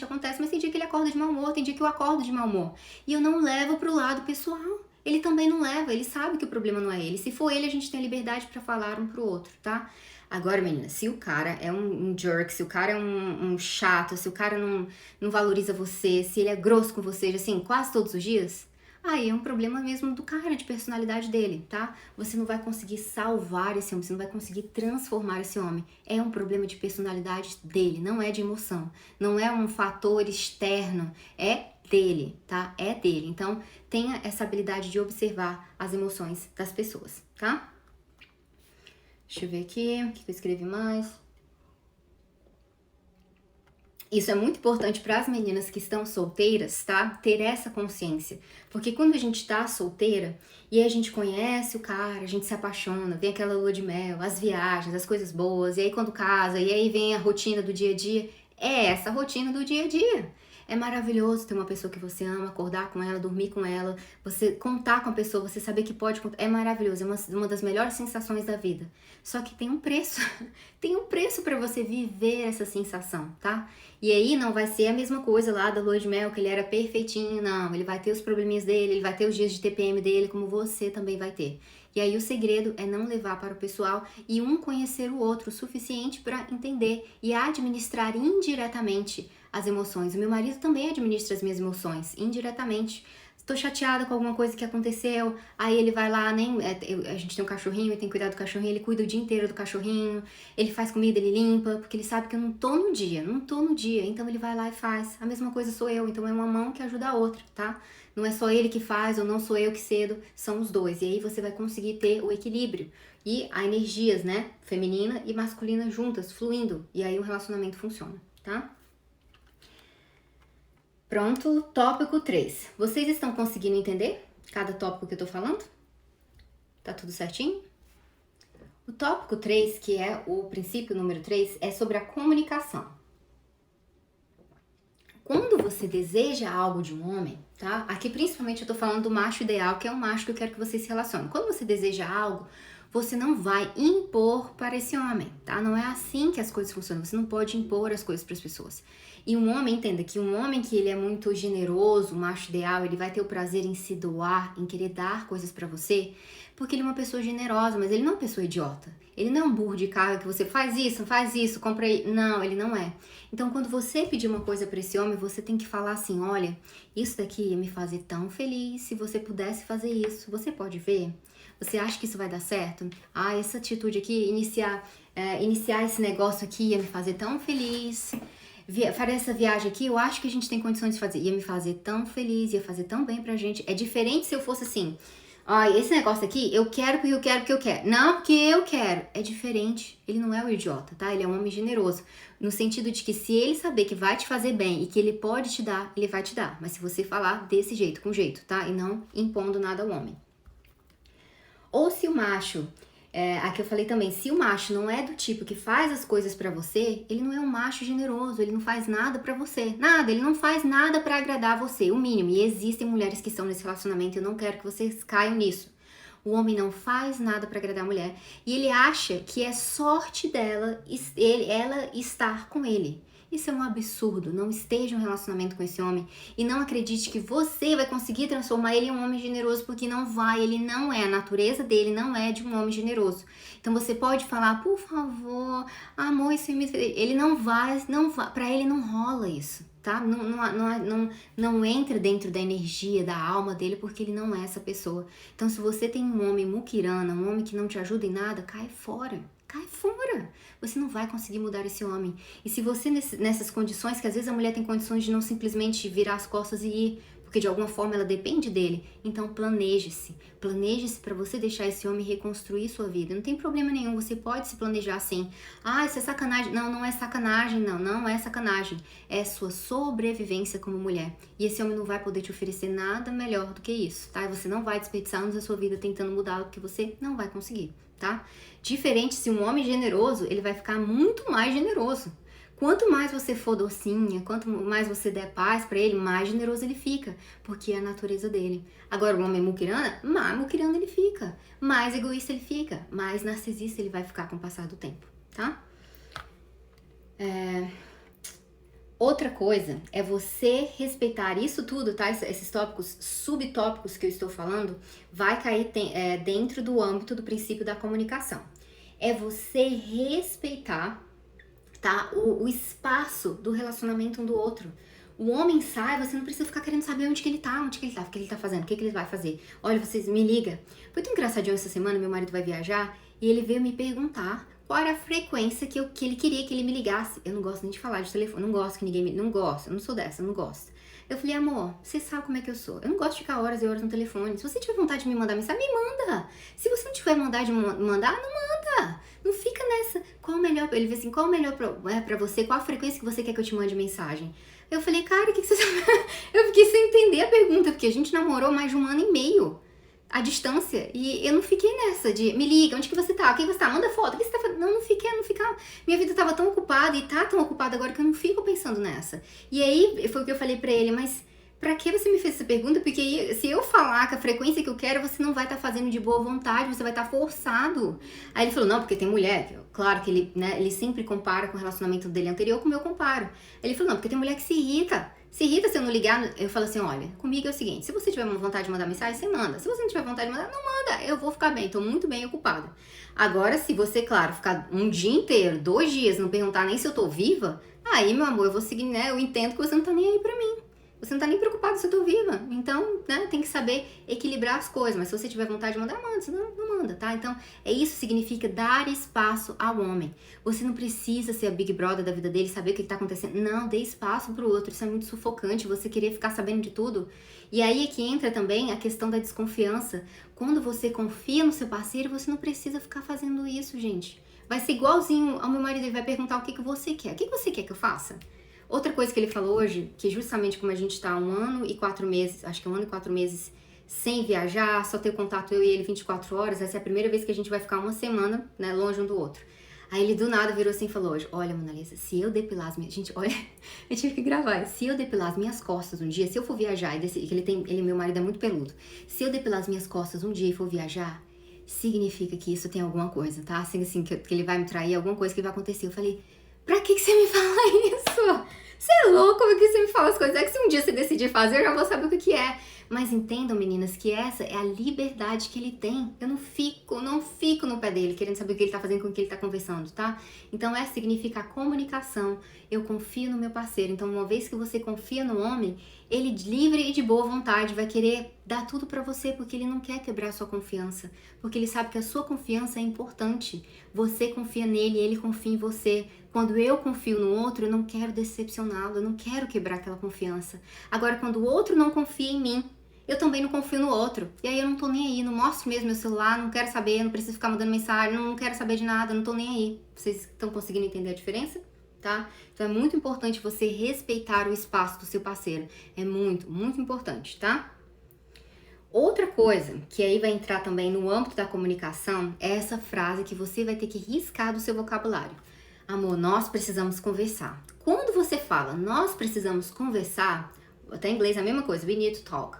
acontece, mas tem dia que ele acorda de mau humor, tem dia que eu acordo de mau humor. E eu não levo pro lado pessoal. Ele também não leva, ele sabe que o problema não é ele. Se for ele, a gente tem a liberdade pra falar um pro outro, tá? Agora, menina, se o cara é um jerk, se o cara é um chato, se o cara não valoriza você, se ele é grosso com você, assim, quase todos os dias, aí é um problema mesmo do cara, de personalidade dele, tá? Você não vai conseguir salvar esse homem, você não vai conseguir transformar esse homem. É um problema de personalidade dele, não é de emoção. Não é um fator externo, é dele, tá? É dele. Então, tenha essa habilidade de observar as emoções das pessoas, tá? Deixa eu ver aqui, o que eu escrevi mais? Isso é muito importante para as meninas que estão solteiras, tá? Ter essa consciência. Porque quando a gente tá solteira e a gente conhece o cara, a gente se apaixona, vem aquela lua de mel, as viagens, as coisas boas, e aí quando casa, e aí vem a rotina do dia a dia, é essa rotina do dia a dia. É maravilhoso ter uma pessoa que você ama, acordar com ela, dormir com ela, você contar com a pessoa, você saber que pode contar. É maravilhoso, é uma das melhores sensações da vida. Só que tem um preço. Tem um preço para você viver essa sensação, tá? E aí não vai ser a mesma coisa lá da lua de mel, que ele era perfeitinho, não. Ele vai ter os probleminhas dele, ele vai ter os dias de TPM dele, como você também vai ter. E aí o segredo é não levar para o pessoal e um conhecer o outro o suficiente para entender e administrar indiretamente as emoções. O meu marido também administra as minhas emoções indiretamente. Estou chateada com alguma coisa que aconteceu, aí ele vai lá, a gente tem um cachorrinho, ele tem que cuidar do cachorrinho, ele cuida o dia inteiro do cachorrinho, ele faz comida, ele limpa, porque ele sabe que eu não tô no dia, então ele vai lá e faz. A mesma coisa sou eu, então é uma mão que ajuda a outra, tá? Não é só ele que faz, ou não sou eu que cedo, são os dois. E aí você vai conseguir ter o equilíbrio. E a energias, né, feminina e masculina juntas, fluindo. E aí o relacionamento funciona, tá? Pronto, tópico 3. Vocês estão conseguindo entender cada tópico que eu tô falando? Tá tudo certinho? O tópico 3, que é o princípio número 3, é sobre a comunicação. Quando você deseja algo de um homem, tá? Aqui principalmente eu tô falando do macho ideal, que é o macho que eu quero que vocês se relacionem. Quando você deseja algo, você não vai impor para esse homem, tá? Não é assim que as coisas funcionam. Você não pode impor as coisas para as pessoas. E um homem, entenda que um homem que ele é muito generoso, o macho ideal, ele vai ter o prazer em se doar, em querer dar coisas para você, porque ele é uma pessoa generosa, mas ele não é uma pessoa idiota. Ele não é um burro de carga que você faz isso, compra aí. Não, ele não é. Então, quando você pedir uma coisa para esse homem, você tem que falar assim, olha, isso daqui ia me fazer tão feliz, se você pudesse fazer isso, você pode ver? Você acha que isso vai dar certo? Ah, essa atitude aqui, iniciar esse negócio aqui ia me fazer tão feliz. Fazer essa viagem aqui, eu acho que a gente tem condições de fazer. Ia me fazer tão feliz, ia fazer tão bem pra gente. É diferente se eu fosse assim, esse negócio aqui, eu quero porque eu quero porque eu quero. Não, porque eu quero. É diferente. Ele não é o idiota, tá? Ele é um homem generoso. No sentido de que se ele saber que vai te fazer bem e que ele pode te dar, ele vai te dar. Mas se você falar desse jeito, com jeito, tá? E não impondo nada ao homem. Ou se o macho, aqui eu falei também, se o macho não é do tipo que faz as coisas pra você, ele não é um macho generoso, ele não faz nada pra você. Nada, ele não faz nada pra agradar você, o mínimo. E existem mulheres que estão nesse relacionamento, eu não quero que vocês caiam nisso. O homem não faz nada pra agradar a mulher. E ele acha que é sorte dela, ela estar com ele. Isso é um absurdo. Não esteja em um relacionamento com esse homem e não acredite que você vai conseguir transformar ele em um homem generoso, porque não vai, ele não é, a natureza dele não é de um homem generoso. Então você pode falar, por favor, amor, isso me... Ele não vai, pra ele não rola isso, tá? Não entra dentro da energia, da alma dele, porque ele não é essa pessoa. Então se você tem um homem muquirana, um homem que não te ajuda em nada, cai fora. Cai fora, você não vai conseguir mudar esse homem. E se você nessas condições, que às vezes a mulher tem condições de não simplesmente virar as costas e ir, porque de alguma forma ela depende dele, então planeje-se para você deixar esse homem reconstruir sua vida. Não tem problema nenhum, você pode se planejar assim, isso é sacanagem. Não é sacanagem, não é sacanagem, é sua sobrevivência como mulher, e esse homem não vai poder te oferecer nada melhor do que isso, tá? E você não vai desperdiçar anos da sua vida tentando mudá-lo, porque você não vai conseguir, tá? Diferente, se um homem generoso, ele vai ficar muito mais generoso. Quanto mais você for docinha, quanto mais você der paz pra ele, mais generoso ele fica, porque é a natureza dele. Agora, o homem muquirana, mais muquirana ele fica, mais egoísta ele fica, mais narcisista ele vai ficar com o passar do tempo, tá? Outra coisa é você respeitar isso tudo, tá? Esses tópicos, subtópicos que eu estou falando, vai cair dentro do âmbito do princípio da comunicação. É você respeitar, tá? O espaço do relacionamento um do outro. O homem sai, você não precisa ficar querendo saber onde que ele tá, o que ele tá fazendo, o que ele vai fazer. Olha, vocês me ligam. Foi tão engraçadinho essa semana, meu marido vai viajar, e ele veio me perguntar qual era a frequência que ele queria que ele me ligasse. Eu não gosto nem de falar de telefone, não gosto que ninguém me... Não gosto, eu não sou dessa, eu não gosto. Eu falei, amor, você sabe como é que eu sou. Eu não gosto de ficar horas e horas no telefone. Se você tiver vontade de me mandar mensagem, me manda. Se você não tiver vontade de me mandar, não manda. Não fica nessa. Qual o melhor... Ele disse assim, qual o melhor pra você? Qual a frequência que você quer que eu te mande mensagem? Eu falei, cara, o que você... Eu fiquei sem entender a pergunta, porque a gente namorou mais de 1 ano e meio. à distância. E eu não fiquei nessa de, me liga, onde que você tá? O que você tá? Manda foto, o que você tá fazendo? Não fiquei, não ficava. Minha vida tava tão ocupada e tá tão ocupada agora que eu não fico pensando nessa. E aí, foi o que eu falei pra ele, mas pra que você me fez essa pergunta? Porque aí, se eu falar com a frequência que eu quero, você não vai estar fazendo de boa vontade, você vai estar forçado. Aí ele falou, não, porque tem mulher. Claro que ele, né, ele sempre compara com o relacionamento dele anterior como eu comparo. Ele falou, não, porque tem mulher que se irrita. Se irrita se eu não ligar, eu falo assim, olha, comigo é o seguinte, se você tiver vontade de mandar mensagem, você manda. Se você não tiver vontade de mandar, não manda. Eu vou ficar bem, tô muito bem ocupada. Agora, se você, claro, ficar um dia inteiro, 2 dias, não perguntar nem se eu tô viva, aí, meu amor, eu vou seguir, né, eu entendo que você não tá nem aí pra mim. Você não tá nem preocupado se eu tô viva. Então, né, tem que saber equilibrar as coisas. Mas se você tiver vontade de mandar, manda. Se não, não manda, tá? Então, isso significa dar espaço ao homem. Você não precisa ser a Big Brother da vida dele, saber o que tá acontecendo. Não, dê espaço pro outro. Isso é muito sufocante, você querer ficar sabendo de tudo. E aí é que entra também a questão da desconfiança. Quando você confia no seu parceiro, você não precisa ficar fazendo isso, gente. Vai ser igualzinho ao meu marido. Ele vai perguntar o que você quer. O que você quer que eu faça? Outra coisa que ele falou hoje, que justamente como a gente tá 1 ano e 4 meses, acho que 1 ano e 4 meses sem viajar, só ter contato eu e ele 24 horas, essa é a primeira vez que a gente vai ficar 1 semana, né, longe um do outro. Aí ele do nada virou assim e falou hoje, olha, Mona Lisa, se eu depilar as minhas... Gente, olha, eu tive que gravar. Se eu depilar as minhas costas um dia, se eu for viajar, e meu marido é muito peludo, se eu depilar as minhas costas um dia e for viajar, significa que isso tem alguma coisa, tá? Assim, que ele vai me trair, alguma coisa que vai acontecer. Eu falei, pra que você me fala isso? Você é louco? Como que você me fala as coisas? É que se um dia você decidir fazer, eu já vou saber o que é. Mas entendam, meninas, que essa é a liberdade que ele tem. Eu não fico no pé dele, querendo saber o que ele tá fazendo com o que ele tá conversando, tá? Então, essa significa a comunicação. Eu confio no meu parceiro. Então, uma vez que você confia no homem, ele livre e de boa vontade vai querer dar tudo pra você, porque ele não quer quebrar a sua confiança. Porque ele sabe que a sua confiança é importante. Você confia nele, ele confia em você. Quando eu confio no outro, eu não quero decepcioná-lo, eu não quero quebrar aquela confiança. Agora, quando o outro não confia em mim, eu também não confio no outro. E aí eu não tô nem aí, não mostro mesmo meu celular, não quero saber, não preciso ficar mandando mensagem, não quero saber de nada, não tô nem aí. Vocês estão conseguindo entender a diferença? Tá? Então é muito importante você respeitar o espaço do seu parceiro. É muito, muito importante, tá? Outra coisa, que aí vai entrar também no âmbito da comunicação, é essa frase que você vai ter que riscar do seu vocabulário. Amor, nós precisamos conversar. Quando você fala, nós precisamos conversar, até em inglês é a mesma coisa, we need to talk.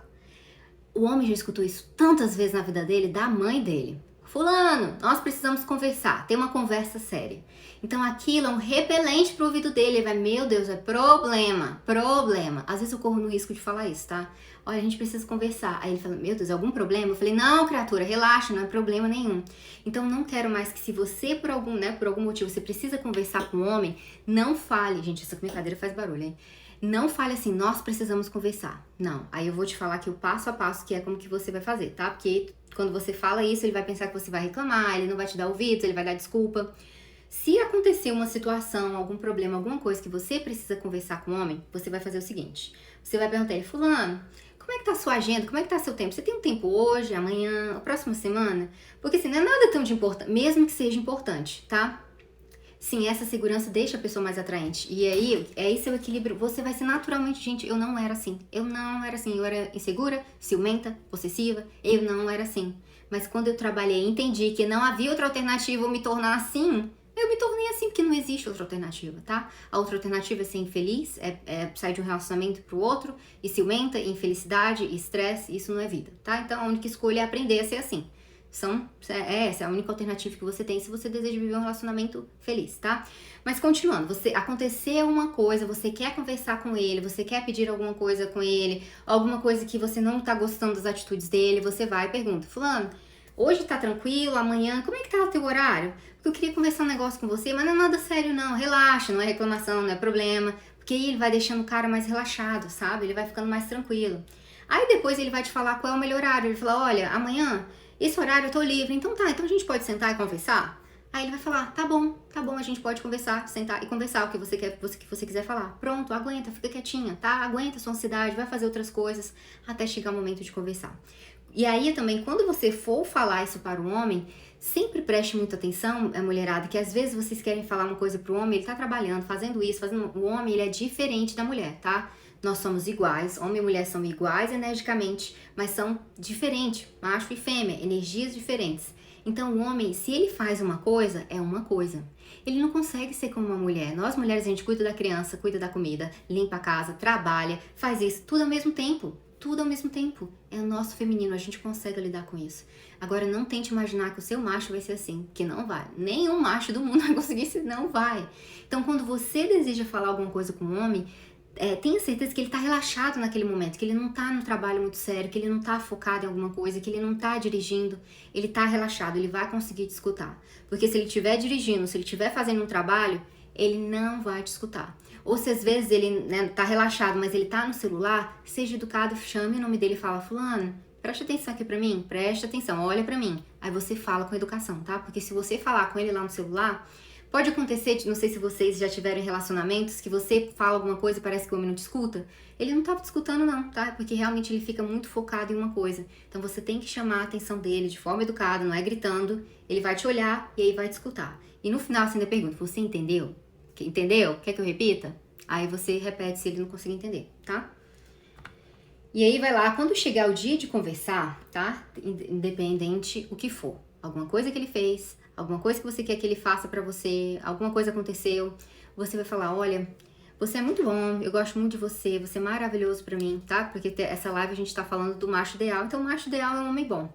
O homem já escutou isso tantas vezes na vida dele, da mãe dele. Fulano, nós precisamos conversar, ter uma conversa séria. Então aquilo é um repelente pro ouvido dele, ele vai, meu Deus, é problema. Às vezes eu corro no risco de falar isso, tá? Olha, a gente precisa conversar. Aí ele fala, meu Deus, é algum problema? Eu falei, não, criatura, relaxa, não é problema nenhum. Então não quero mais que se você, por algum motivo, você precisa conversar com um homem, não fale. Gente, essa minha cadeira faz barulho, hein? Não fale assim, nós precisamos conversar. Não, aí eu vou te falar aqui o passo a passo, que é como que você vai fazer, tá? Porque quando você fala isso, ele vai pensar que você vai reclamar, ele não vai te dar ouvidos, ele vai dar desculpa. Se acontecer uma situação, algum problema, alguma coisa que você precisa conversar com o homem, você vai fazer o seguinte. Você vai perguntar a ele, fulano, como é que tá a sua agenda? Como é que tá seu tempo? Você tem um tempo hoje, amanhã, a próxima semana? Porque assim, não é nada tão de importante, mesmo que seja importante, tá? Sim, essa segurança deixa a pessoa mais atraente. E aí, é esse o equilíbrio. Você vai ser naturalmente, gente, eu não era assim. Eu era insegura, ciumenta, possessiva. Eu não era assim. Mas quando eu trabalhei e entendi que não havia outra alternativa eu me tornar assim, eu me tornei assim, porque não existe outra alternativa, tá? A outra alternativa é ser infeliz, é sair de um relacionamento pro outro, e ciumenta, infelicidade, estresse, isso não é vida, tá? Então a única escolha é aprender a ser assim. Essa é a única alternativa que você tem se você deseja viver um relacionamento feliz, tá? Mas continuando, aconteceu uma coisa, você quer conversar com ele, você quer pedir alguma coisa com ele, alguma coisa que você não tá gostando das atitudes dele, você vai e pergunta, fulano, hoje tá tranquilo, amanhã, como é que tá o teu horário? Porque eu queria conversar um negócio com você, mas não é nada sério não, relaxa, não é reclamação, não é problema, porque aí ele vai deixando o cara mais relaxado, sabe? Ele vai ficando mais tranquilo. Aí depois ele vai te falar qual é o melhor horário, ele fala, olha, amanhã, esse horário eu tô livre, então tá, então a gente pode sentar e conversar? Aí ele vai falar, tá bom, a gente pode conversar, sentar e conversar o que você quiser falar. Pronto, aguenta, fica quietinha, tá? Aguenta a sua ansiedade, vai fazer outras coisas até chegar o momento de conversar. E aí também, quando você for falar isso para o homem, sempre preste muita atenção, mulherada, que às vezes vocês querem falar uma coisa pro homem, ele tá trabalhando, fazendo isso, o homem, ele é diferente da mulher, tá? nós somos iguais, homem e mulher são iguais energicamente, mas são diferentes, macho e fêmea, energias diferentes. Então o homem, se ele faz uma coisa, é uma coisa. Ele não consegue ser como uma mulher. Nós mulheres, a gente cuida da criança, cuida da comida, limpa a casa, trabalha, faz isso, tudo ao mesmo tempo. Tudo ao mesmo tempo. É o nosso feminino, a gente consegue lidar com isso. Agora, não tente imaginar que o seu macho vai ser assim, que não vai. Nenhum macho do mundo vai conseguir, se não vai. Então, quando você deseja falar alguma coisa com um homem, tenha certeza que ele tá relaxado naquele momento, que ele não tá no trabalho muito sério, que ele não tá focado em alguma coisa, que ele não tá dirigindo, ele tá relaxado, ele vai conseguir te escutar. Porque se ele estiver dirigindo, se ele estiver fazendo um trabalho, ele não vai te escutar. Ou se às vezes ele tá relaxado, mas ele tá no celular, seja educado, chame o nome dele e fala, fulano, presta atenção aqui pra mim, presta atenção, olha pra mim. Aí você fala com educação, tá? Porque se você falar com ele lá no celular, pode acontecer, não sei se vocês já tiveram relacionamentos, que você fala alguma coisa e parece que o homem não te escuta. Ele não tá te escutando não, tá? Porque realmente ele fica muito focado em uma coisa. Então você tem que chamar a atenção dele de forma educada, não é gritando. Ele vai te olhar e aí vai te escutar. E no final você ainda pergunta, você entendeu? Entendeu? Quer que eu repita? Aí você repete se ele não conseguir entender, tá? E aí vai lá, quando chegar o dia de conversar, tá? Independente o que for. Alguma coisa que ele fez, alguma coisa que você quer que ele faça pra você, alguma coisa aconteceu, você vai falar, olha, você é muito bom, eu gosto muito de você, você é maravilhoso pra mim, tá? Porque essa live a gente tá falando do macho ideal, então o macho ideal é um homem bom.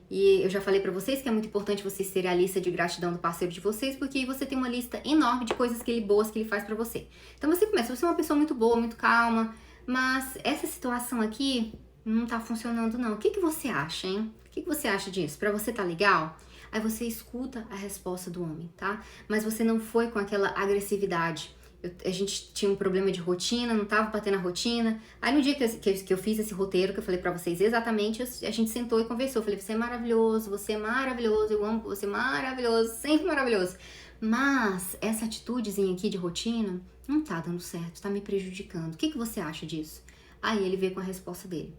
E eu já falei pra vocês que é muito importante vocês terem a lista de gratidão do parceiro de vocês, porque aí você tem uma lista enorme de coisas boas que ele faz pra você. Então você começa, você é uma pessoa muito boa, muito calma, mas essa situação aqui não tá funcionando não. O que você acha, hein? O que você acha disso? Pra você tá legal? Aí você escuta a resposta do homem, tá? Mas você não foi com aquela agressividade. A gente tinha um problema de rotina, não tava batendo a rotina. Aí no dia que eu fiz esse roteiro, que eu falei pra vocês exatamente, a gente sentou e conversou. Eu falei, você é maravilhoso, eu amo você, maravilhoso, sempre maravilhoso. Mas essa atitudezinha aqui de rotina não tá dando certo, tá me prejudicando. O que você acha disso? Aí ele veio com a resposta dele.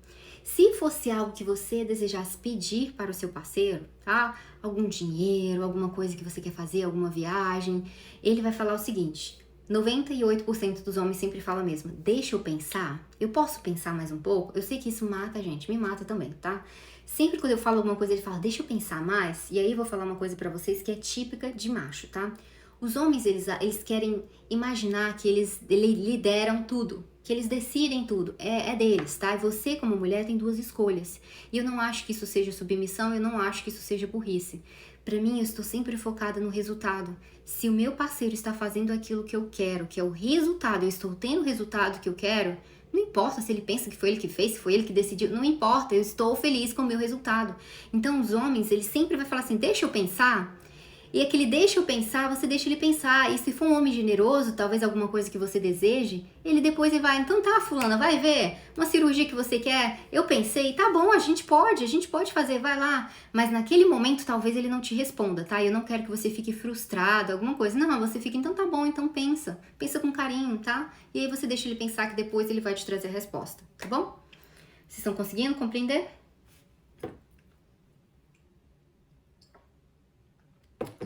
Se fosse algo que você desejasse pedir para o seu parceiro, tá? Algum dinheiro, alguma coisa que você quer fazer, alguma viagem, ele vai falar o seguinte: 98% dos homens sempre falam mesmo, deixa eu pensar, eu posso pensar mais um pouco? Eu sei que isso mata a gente, me mata também, tá? Sempre quando eu falo alguma coisa, ele fala, deixa eu pensar mais, e aí eu vou falar uma coisa pra vocês que é típica de macho, tá? Os homens, eles querem imaginar que eles lideram tudo, que eles decidem tudo, é deles, tá? E você, como mulher, tem duas escolhas. E eu não acho que isso seja submissão, eu não acho que isso seja burrice. Pra mim, eu estou sempre focada no resultado. Se o meu parceiro está fazendo aquilo que eu quero, que é o resultado, eu estou tendo o resultado que eu quero, não importa se ele pensa que foi ele que fez, se foi ele que decidiu, não importa, eu estou feliz com o meu resultado. Então, os homens, eles sempre vão falar assim, deixa eu pensar. E aquele deixa eu pensar, você deixa ele pensar. E se for um homem generoso, talvez alguma coisa que você deseje, ele depois vai, então tá, fulana, vai ver, uma cirurgia que você quer, eu pensei, tá bom, a gente pode fazer, vai lá. Mas naquele momento, talvez ele não te responda, tá? Eu não quero que você fique frustrado, alguma coisa. Não, você fica, então tá bom, então pensa com carinho, tá? E aí você deixa ele pensar que depois ele vai te trazer a resposta, tá bom? Vocês estão conseguindo compreender?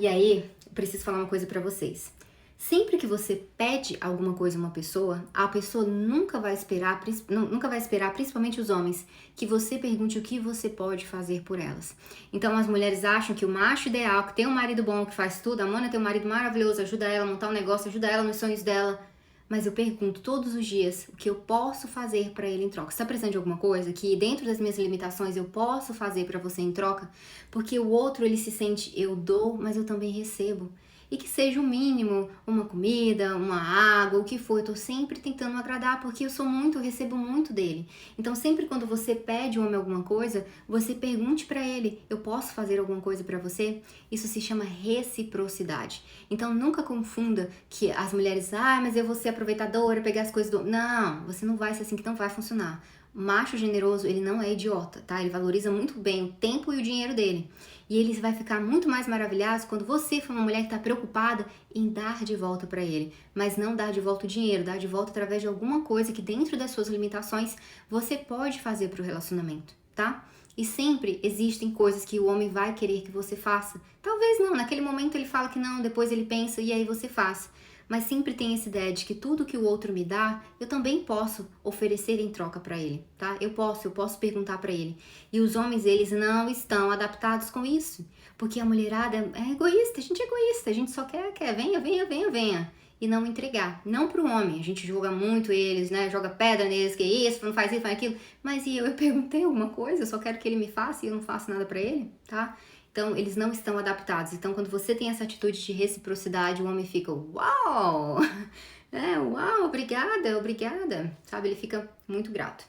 E aí, eu preciso falar uma coisa pra vocês. Sempre que você pede alguma coisa a uma pessoa, a pessoa nunca vai esperar, principalmente os homens, que você pergunte o que você pode fazer por elas. Então as mulheres acham que o macho ideal, que tem um marido bom, que faz tudo, a Mona tem um marido maravilhoso, ajuda ela a montar um negócio, ajuda ela nos sonhos dela. Mas eu pergunto todos os dias o que eu posso fazer pra ele em troca. Você tá precisando de alguma coisa que dentro das minhas limitações eu posso fazer pra você em troca? Porque o outro, ele se sente, eu dou, mas eu também recebo. E que seja o mínimo, uma comida, uma água, o que for. Eu tô sempre tentando agradar, porque eu recebo muito dele. Então sempre quando você pede um homem alguma coisa, você pergunte pra ele, eu posso fazer alguma coisa pra você? Isso se chama reciprocidade. Então nunca confunda que as mulheres, mas eu vou ser aproveitadora, pegar as coisas do... Não, você não vai ser assim, que não vai funcionar. Macho generoso, ele não é idiota, tá? Ele valoriza muito bem o tempo e o dinheiro dele. E ele vai ficar muito mais maravilhado quando você for uma mulher que está preocupada em dar de volta para ele. Mas não dar de volta o dinheiro, dar de volta através de alguma coisa que dentro das suas limitações você pode fazer para o relacionamento, tá? E sempre existem coisas que o homem vai querer que você faça. Talvez não, naquele momento ele fala que não, depois ele pensa e aí você faz. mas sempre tem essa ideia de que tudo que o outro me dá, eu também posso oferecer em troca para ele, tá? Eu posso perguntar para ele. E os homens, eles não estão adaptados com isso, porque a mulherada é egoísta, a gente é egoísta, a gente só quer, venha. E não entregar. Não pro homem, a gente joga muito eles, né? Joga pedra neles, que isso, não faz isso, faz aquilo. Mas e eu perguntei alguma coisa, eu só quero que ele me faça e eu não faço nada pra ele, tá? Então, eles não estão adaptados. Então, quando você tem essa atitude de reciprocidade, o homem fica, uau! Uau, obrigada. Sabe, ele fica muito grato.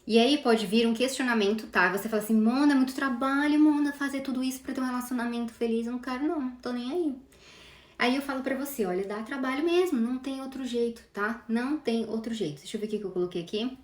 E aí pode vir um questionamento, tá? Você fala assim, Mona, é muito trabalho, Mona, fazer tudo isso pra ter um relacionamento feliz. Eu não quero não, tô nem aí. Aí eu falo pra você, olha, dá trabalho mesmo, não tem outro jeito, tá? Não tem outro jeito. Deixa eu ver o que eu coloquei aqui.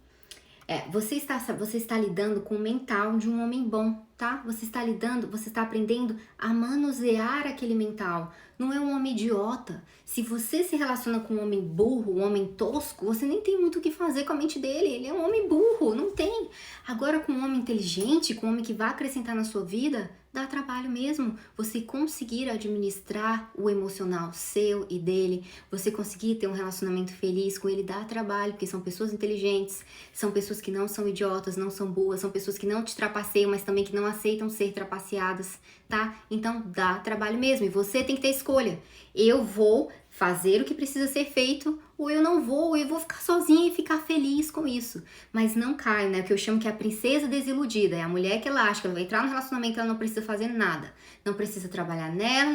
Você está lidando com o mental de um homem bom, tá? Você está aprendendo a manusear aquele mental. Não é um homem idiota. Se você se relaciona com um homem burro, um homem tosco, você nem tem muito o que fazer com a mente dele. Ele é um homem burro, não tem. Agora, com um homem inteligente, com um homem que vai acrescentar na sua vida, dá trabalho mesmo. Você conseguir administrar o emocional seu e dele, você conseguir ter um relacionamento feliz com ele, dá trabalho, porque são pessoas inteligentes, são pessoas que não são idiotas, não são boas, são pessoas que não te trapaceiam, mas também que não aceitam ser trapaceadas, tá? Então dá trabalho mesmo, e você tem que ter escolha. Eu vou fazer o que precisa ser feito, ou eu não vou, eu vou ficar sozinha e ficar feliz com isso. Mas não cai, né? O que eu chamo que é a princesa desiludida, é a mulher que ela acha que ela vai entrar no relacionamento, ela não precisa fazer nada. Não precisa trabalhar nela,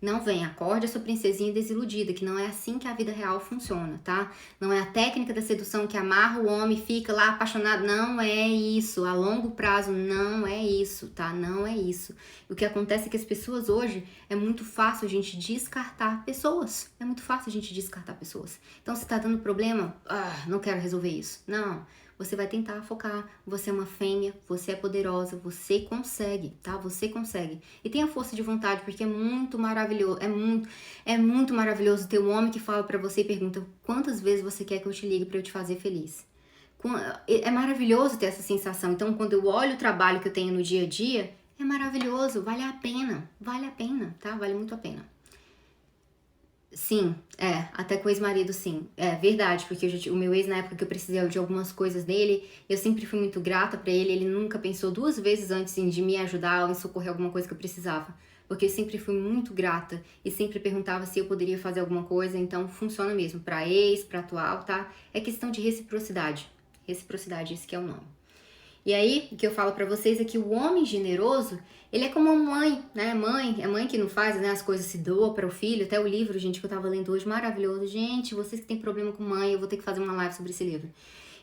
não vem, acorde a sua princesinha desiludida, que não é assim que a vida real funciona, tá? Não é a técnica da sedução que amarra o homem e fica lá apaixonado, não é isso, a longo prazo não é isso, tá? Não é isso. O que acontece é que as pessoas hoje, é muito fácil a gente descartar pessoas, Então se tá dando problema, não quero resolver isso, não. Você vai tentar focar, você é uma fêmea, você é poderosa, você consegue, tá? Você consegue. E tenha força de vontade, porque é muito maravilhoso, é muito maravilhoso ter um homem que fala pra você e pergunta quantas vezes você quer que eu te ligue pra eu te fazer feliz. É maravilhoso ter essa sensação. Então, quando eu olho o trabalho que eu tenho no dia a dia, é maravilhoso, vale a pena, tá? Vale muito a pena. Sim, até com o ex-marido, sim. É verdade, porque o meu ex, na época que eu precisei de algumas coisas dele, eu sempre fui muito grata pra ele nunca pensou 2 vezes antes de me ajudar ou em socorrer alguma coisa que eu precisava. Porque eu sempre fui muito grata e sempre perguntava se eu poderia fazer alguma coisa, então funciona mesmo, pra ex, pra atual, tá? É questão de reciprocidade. Reciprocidade, esse que é o nome. E aí, o que eu falo pra vocês é que o homem generoso, ele é como uma mãe, né? É mãe que não faz, né? As coisas se doa para o filho. Até o livro, gente, que eu tava lendo hoje, maravilhoso. Gente, vocês que têm problema com mãe, eu vou ter que fazer uma live sobre esse livro.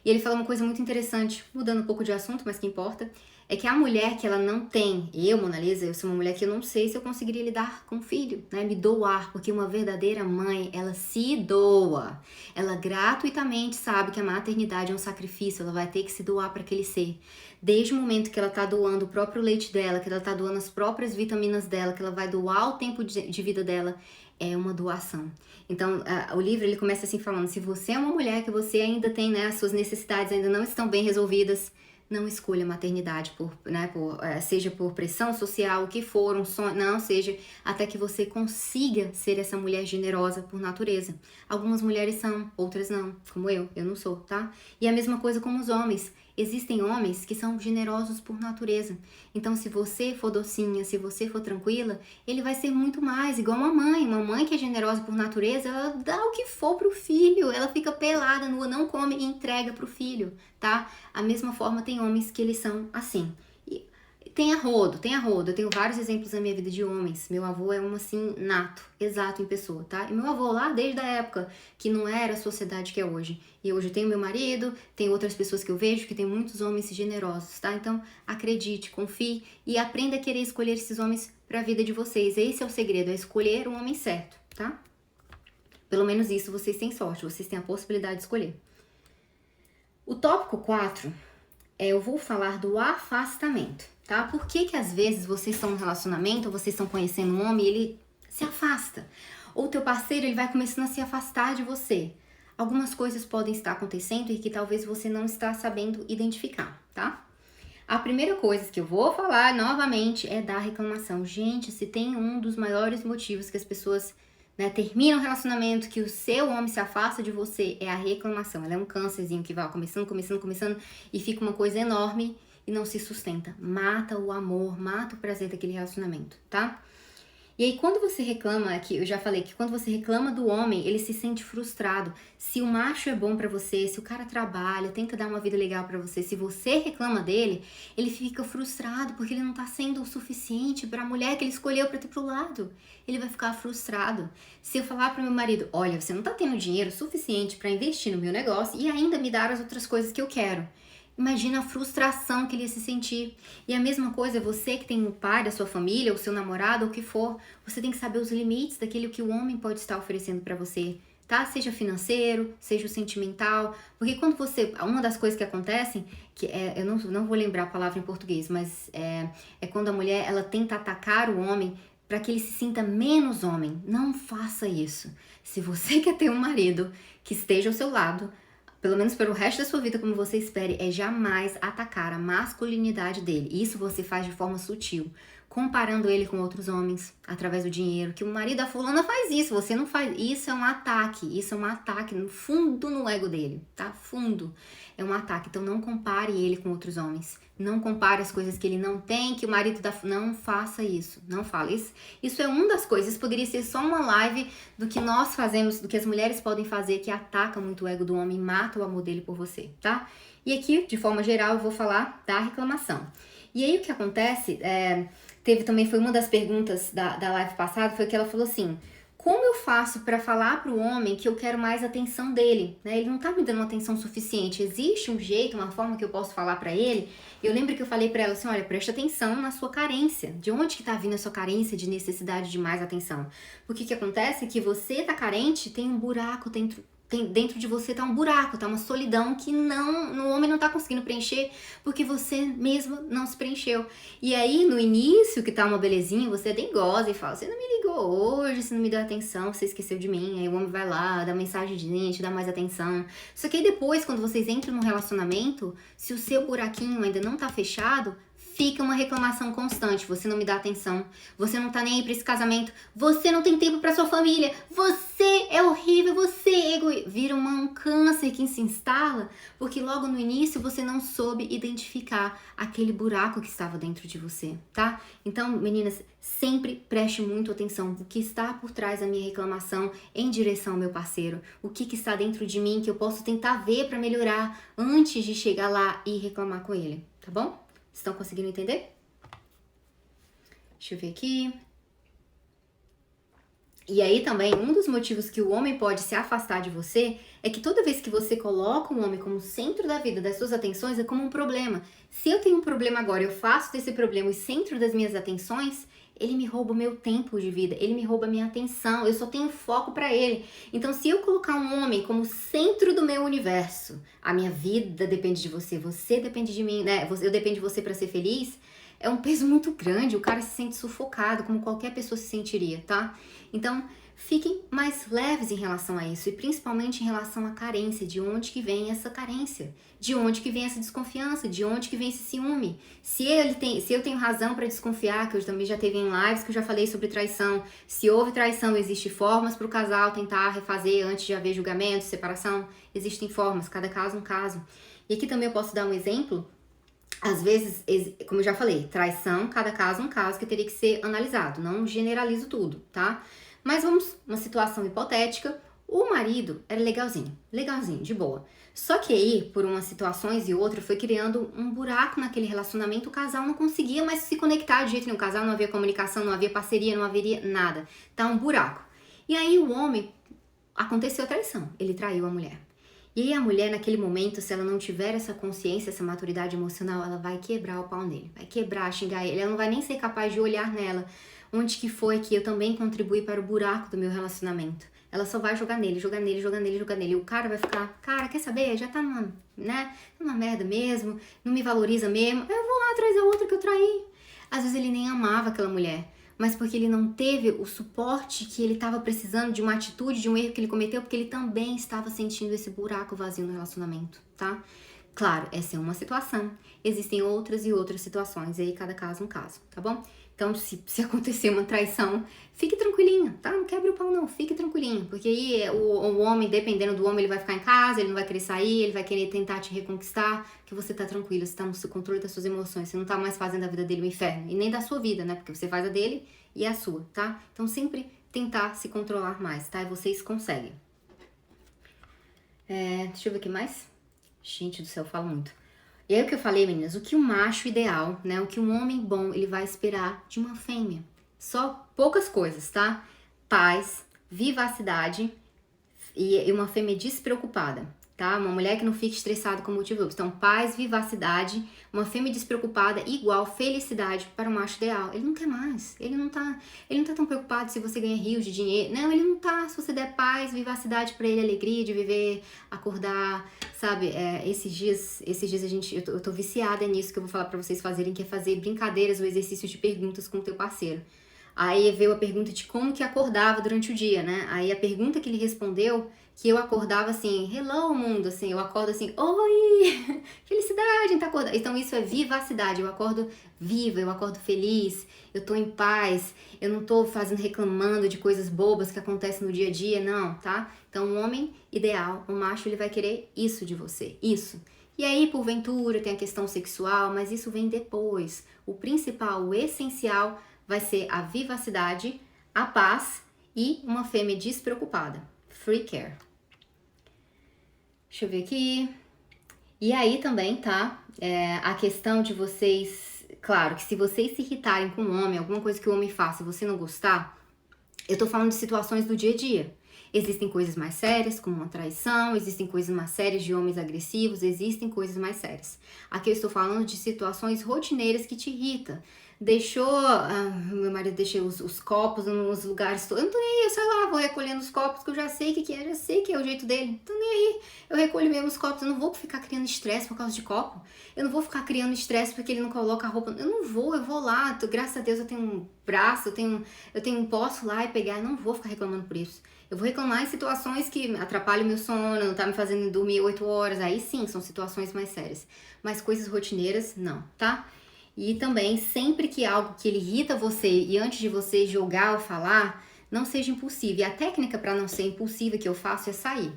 E ele fala uma coisa muito interessante, mudando um pouco de assunto, mas que importa, é que a mulher que ela não tem, Mona Lisa, eu sou uma mulher que eu não sei se eu conseguiria lidar com o filho, né? Me doar, porque uma verdadeira mãe, ela se doa. Ela gratuitamente sabe que a maternidade é um sacrifício, ela vai ter que se doar para aquele ser. Desde o momento que ela tá doando o próprio leite dela, que ela tá doando as próprias vitaminas dela, que ela vai doar o tempo de vida dela, é uma doação. Então, o livro ele começa assim falando, se você é uma mulher que você ainda tem, né, as suas necessidades ainda não estão bem resolvidas, não escolha a maternidade, seja por pressão social, o que for, um sonho, não seja, até que você consiga ser essa mulher generosa por natureza. Algumas mulheres são, outras não, como eu não sou, tá? E a mesma coisa com os homens. Existem homens que são generosos por natureza. Então, se você for docinha, se você for tranquila, ele vai ser muito mais, igual uma mãe. Uma mãe que é generosa por natureza, ela dá o que for pro filho. Ela fica pelada, nua, não come e entrega pro filho, tá? A mesma forma tem homens que eles são assim. Tem a rodo. Eu tenho vários exemplos na minha vida de homens. Meu avô é um assim, nato, exato em pessoa, tá? E meu avô lá desde a época que não era a sociedade que é hoje. E hoje eu tenho meu marido, tem outras pessoas que eu vejo que tem muitos homens generosos, tá? Então acredite, confie e aprenda a querer escolher esses homens pra vida de vocês. Esse é o segredo, é escolher um homem certo, tá? Pelo menos isso vocês têm sorte, vocês têm a possibilidade de escolher. O tópico 4 eu vou falar do afastamento, tá? Por que às vezes vocês estão num relacionamento, vocês estão conhecendo um homem e ele se afasta? Ou o teu parceiro, ele vai começando a se afastar de você. Algumas coisas podem estar acontecendo e que talvez você não está sabendo identificar, tá? A primeira coisa que eu vou falar novamente é da reclamação. Gente, se tem um dos maiores motivos que as pessoas, né, terminam o relacionamento, que o seu homem se afasta de você, é a reclamação. Ela é um câncerzinho que vai começando e fica uma coisa enorme e não se sustenta. Mata o amor, mata o prazer daquele relacionamento, tá? E aí, quando você reclama, que eu já falei que quando você reclama do homem, ele se sente frustrado. Se o macho é bom pra você, se o cara trabalha, tenta dar uma vida legal pra você, se você reclama dele, ele fica frustrado porque ele não tá sendo o suficiente pra mulher que ele escolheu pra ter pro lado. Ele vai ficar frustrado. Se eu falar pro meu marido, olha, você não tá tendo dinheiro suficiente pra investir no meu negócio e ainda me dar as outras coisas que eu quero. Imagina a frustração que ele ia se sentir. E a mesma coisa, você que tem um pai da sua família, o seu namorado, ou o que for, você tem que saber os limites daquilo que o homem pode estar oferecendo pra você, tá? Seja financeiro, seja o sentimental. Porque quando você... Uma das coisas que acontecem, que eu não vou lembrar a palavra em português, mas é quando a mulher, ela tenta atacar o homem para que ele se sinta menos homem. Não faça isso. Se você quer ter um marido que esteja ao seu lado, pelo menos pelo resto da sua vida, como você espere, é jamais atacar a masculinidade dele. Isso você faz de forma sutil, comparando ele com outros homens, através do dinheiro, que o marido da fulana faz isso, você não faz. Isso é um ataque no fundo no ego dele, tá? Fundo. É um ataque, então não compare ele com outros homens. Não compare as coisas que ele não tem, que o marido da... Não faça isso, não fala. Isso é uma das coisas, poderia ser só uma live do que nós fazemos, do que as mulheres podem fazer, que ataca muito o ego do homem, mata o amor dele por você, tá? E aqui, de forma geral, eu vou falar da reclamação. E aí o que acontece, foi uma das perguntas da live passada, foi que ela falou assim: como eu faço para falar pro homem que eu quero mais atenção dele, né? Ele não tá me dando uma atenção suficiente. Existe um jeito, uma forma que eu posso falar para ele? Eu lembro que eu falei para ela assim: olha, presta atenção na sua carência. De onde que tá vindo a sua carência de necessidade de mais atenção? Porque o que acontece é que você tá carente, tem um buraco dentro de você, tá um buraco, tá uma solidão que o homem não tá conseguindo preencher porque você mesmo não se preencheu. E aí, no início, que tá uma belezinha, você nem goza e fala: você não me ligou hoje, você não me deu atenção, você esqueceu de mim. Aí o homem vai lá, dá mensagenzinha, te dá mais atenção. Só que aí depois, quando vocês entram num relacionamento, se o seu buraquinho ainda não tá fechado, fica uma reclamação constante. Você não me dá atenção, você não tá nem aí pra esse casamento, você não tem tempo pra sua família, você é horrível, você é egoísta. Vira um câncer que se instala, porque logo no início você não soube identificar aquele buraco que estava dentro de você, tá? Então, meninas, sempre preste muito atenção no que está por trás da minha reclamação em direção ao meu parceiro. O que está dentro de mim que eu posso tentar ver pra melhorar antes de chegar lá e reclamar com ele, tá bom? Estão conseguindo entender? Deixa eu ver aqui. E aí também, um dos motivos que o homem pode se afastar de você é que toda vez que você coloca o homem como centro da vida, das suas atenções, é como um problema. Se eu tenho um problema agora, eu faço desse problema o centro das minhas atenções, ele me rouba o meu tempo de vida, ele me rouba a minha atenção, eu só tenho foco pra ele. Então, se eu colocar um homem como centro do meu universo, a minha vida depende de você, você depende de mim, né? Eu dependo de você pra ser feliz, é um peso muito grande, o cara se sente sufocado, como qualquer pessoa se sentiria, tá? Então, fiquem mais leves em relação a isso, e principalmente em relação à carência, de onde que vem essa carência, de onde que vem essa desconfiança, de onde que vem esse ciúme. Se eu tenho razão para desconfiar, que eu também já teve em lives que eu já falei sobre traição, se houve traição, existem formas para o casal tentar refazer antes de haver julgamento, separação, existem formas, cada caso um caso. E aqui também eu posso dar um exemplo. Às vezes, como eu já falei, traição, cada caso um caso que teria que ser analisado, não generalizo tudo, tá? Mas vamos, uma situação hipotética, o marido era legalzinho, de boa. Só que aí, por umas situações e outras, foi criando um buraco naquele relacionamento, o casal não conseguia mais se conectar de jeito nenhum, o casal não havia comunicação, não havia parceria, não haveria nada, tá um buraco. E aí o homem, aconteceu a traição, ele traiu a mulher. E aí a mulher, naquele momento, se ela não tiver essa consciência, essa maturidade emocional, ela vai quebrar o pau nele, vai quebrar, xingar ele, ela não vai nem ser capaz de olhar nela, onde que foi que eu também contribuí para o buraco do meu relacionamento. Ela só vai jogar nele. E o cara vai ficar, cara, quer saber? Já tá numa merda mesmo, não me valoriza mesmo, eu vou lá atrás da outra que eu traí. Às vezes ele nem amava aquela mulher, mas porque ele não teve o suporte que ele estava precisando de uma atitude, de um erro que ele cometeu, porque ele também estava sentindo esse buraco vazio no relacionamento, tá? Claro, essa é uma situação. Existem outras e outras situações, e aí cada caso é um caso, tá bom? Então, se acontecer uma traição, fique tranquilinho, tá? Não quebre o pau não, fique tranquilinho. Porque aí o homem, dependendo do homem, ele vai ficar em casa, ele não vai querer sair, ele vai querer tentar te reconquistar, que você tá tranquilo, você tá no seu controle das suas emoções, você não tá mais fazendo a vida dele um inferno, e nem da sua vida, né? Porque você faz a dele e a sua, tá? Então, sempre tentar se controlar mais, tá? E vocês conseguem. Deixa eu ver o que mais. Gente do céu, eu falo muito. E aí o que eu falei, meninas, o que um macho ideal, né, o que um homem bom, ele vai esperar de uma fêmea. Só poucas coisas, tá? Paz, vivacidade e uma fêmea despreocupada, tá? Uma mulher que não fique estressada com motivos. Então, paz, vivacidade, uma fêmea despreocupada igual felicidade para o macho ideal. Ele não quer mais. Ele não tá tão preocupado se você ganha rios de dinheiro. Não, ele não tá. Se você der paz, vivacidade para ele, alegria de viver, acordar, sabe? Esses dias eu tô viciada nisso que eu vou falar para vocês fazerem, que é fazer brincadeiras ou exercícios de perguntas com o teu parceiro. Aí veio a pergunta de como que acordava durante o dia, né? Aí a pergunta que ele respondeu, que eu acordava assim, hello mundo, assim, eu acordo assim, oi, felicidade, tá acordando. Então isso é vivacidade, eu acordo viva, eu acordo feliz, eu tô em paz, eu não tô reclamando de coisas bobas que acontecem no dia a dia, não, tá? Então um homem ideal, um macho, ele vai querer isso de você, isso. E aí, porventura, tem a questão sexual, mas isso vem depois. O principal, o essencial vai ser a vivacidade, a paz e uma fêmea despreocupada. Free care. Deixa eu ver aqui. E aí também, tá? A questão de vocês... Claro que se vocês se irritarem com um homem, alguma coisa que o homem faça e você não gostar, eu tô falando de situações do dia a dia. Existem coisas mais sérias, como uma traição, existem coisas mais sérias de homens agressivos, existem coisas mais sérias. Aqui eu estou falando de situações rotineiras que te irritam. Meu marido deixou os copos nos lugares, eu não tô nem aí, eu sei lá, vou recolhendo os copos, que eu já sei que é, já sei que é o jeito dele, não tô nem aí, eu recolho mesmo os copos, eu não vou ficar criando estresse por causa de copo, eu não vou ficar criando estresse porque ele não coloca a roupa, eu vou lá, graças a Deus eu tenho um braço, posso lá e pegar, eu não vou ficar reclamando por isso. Eu vou reclamar em situações que atrapalham o meu sono, não tá me fazendo dormir 8 horas, aí sim, são situações mais sérias, mas coisas rotineiras, não, tá? E também, sempre que algo que ele irrita você e antes de você jogar ou falar, não seja impulsivo. E a técnica para não ser impulsiva que eu faço é sair.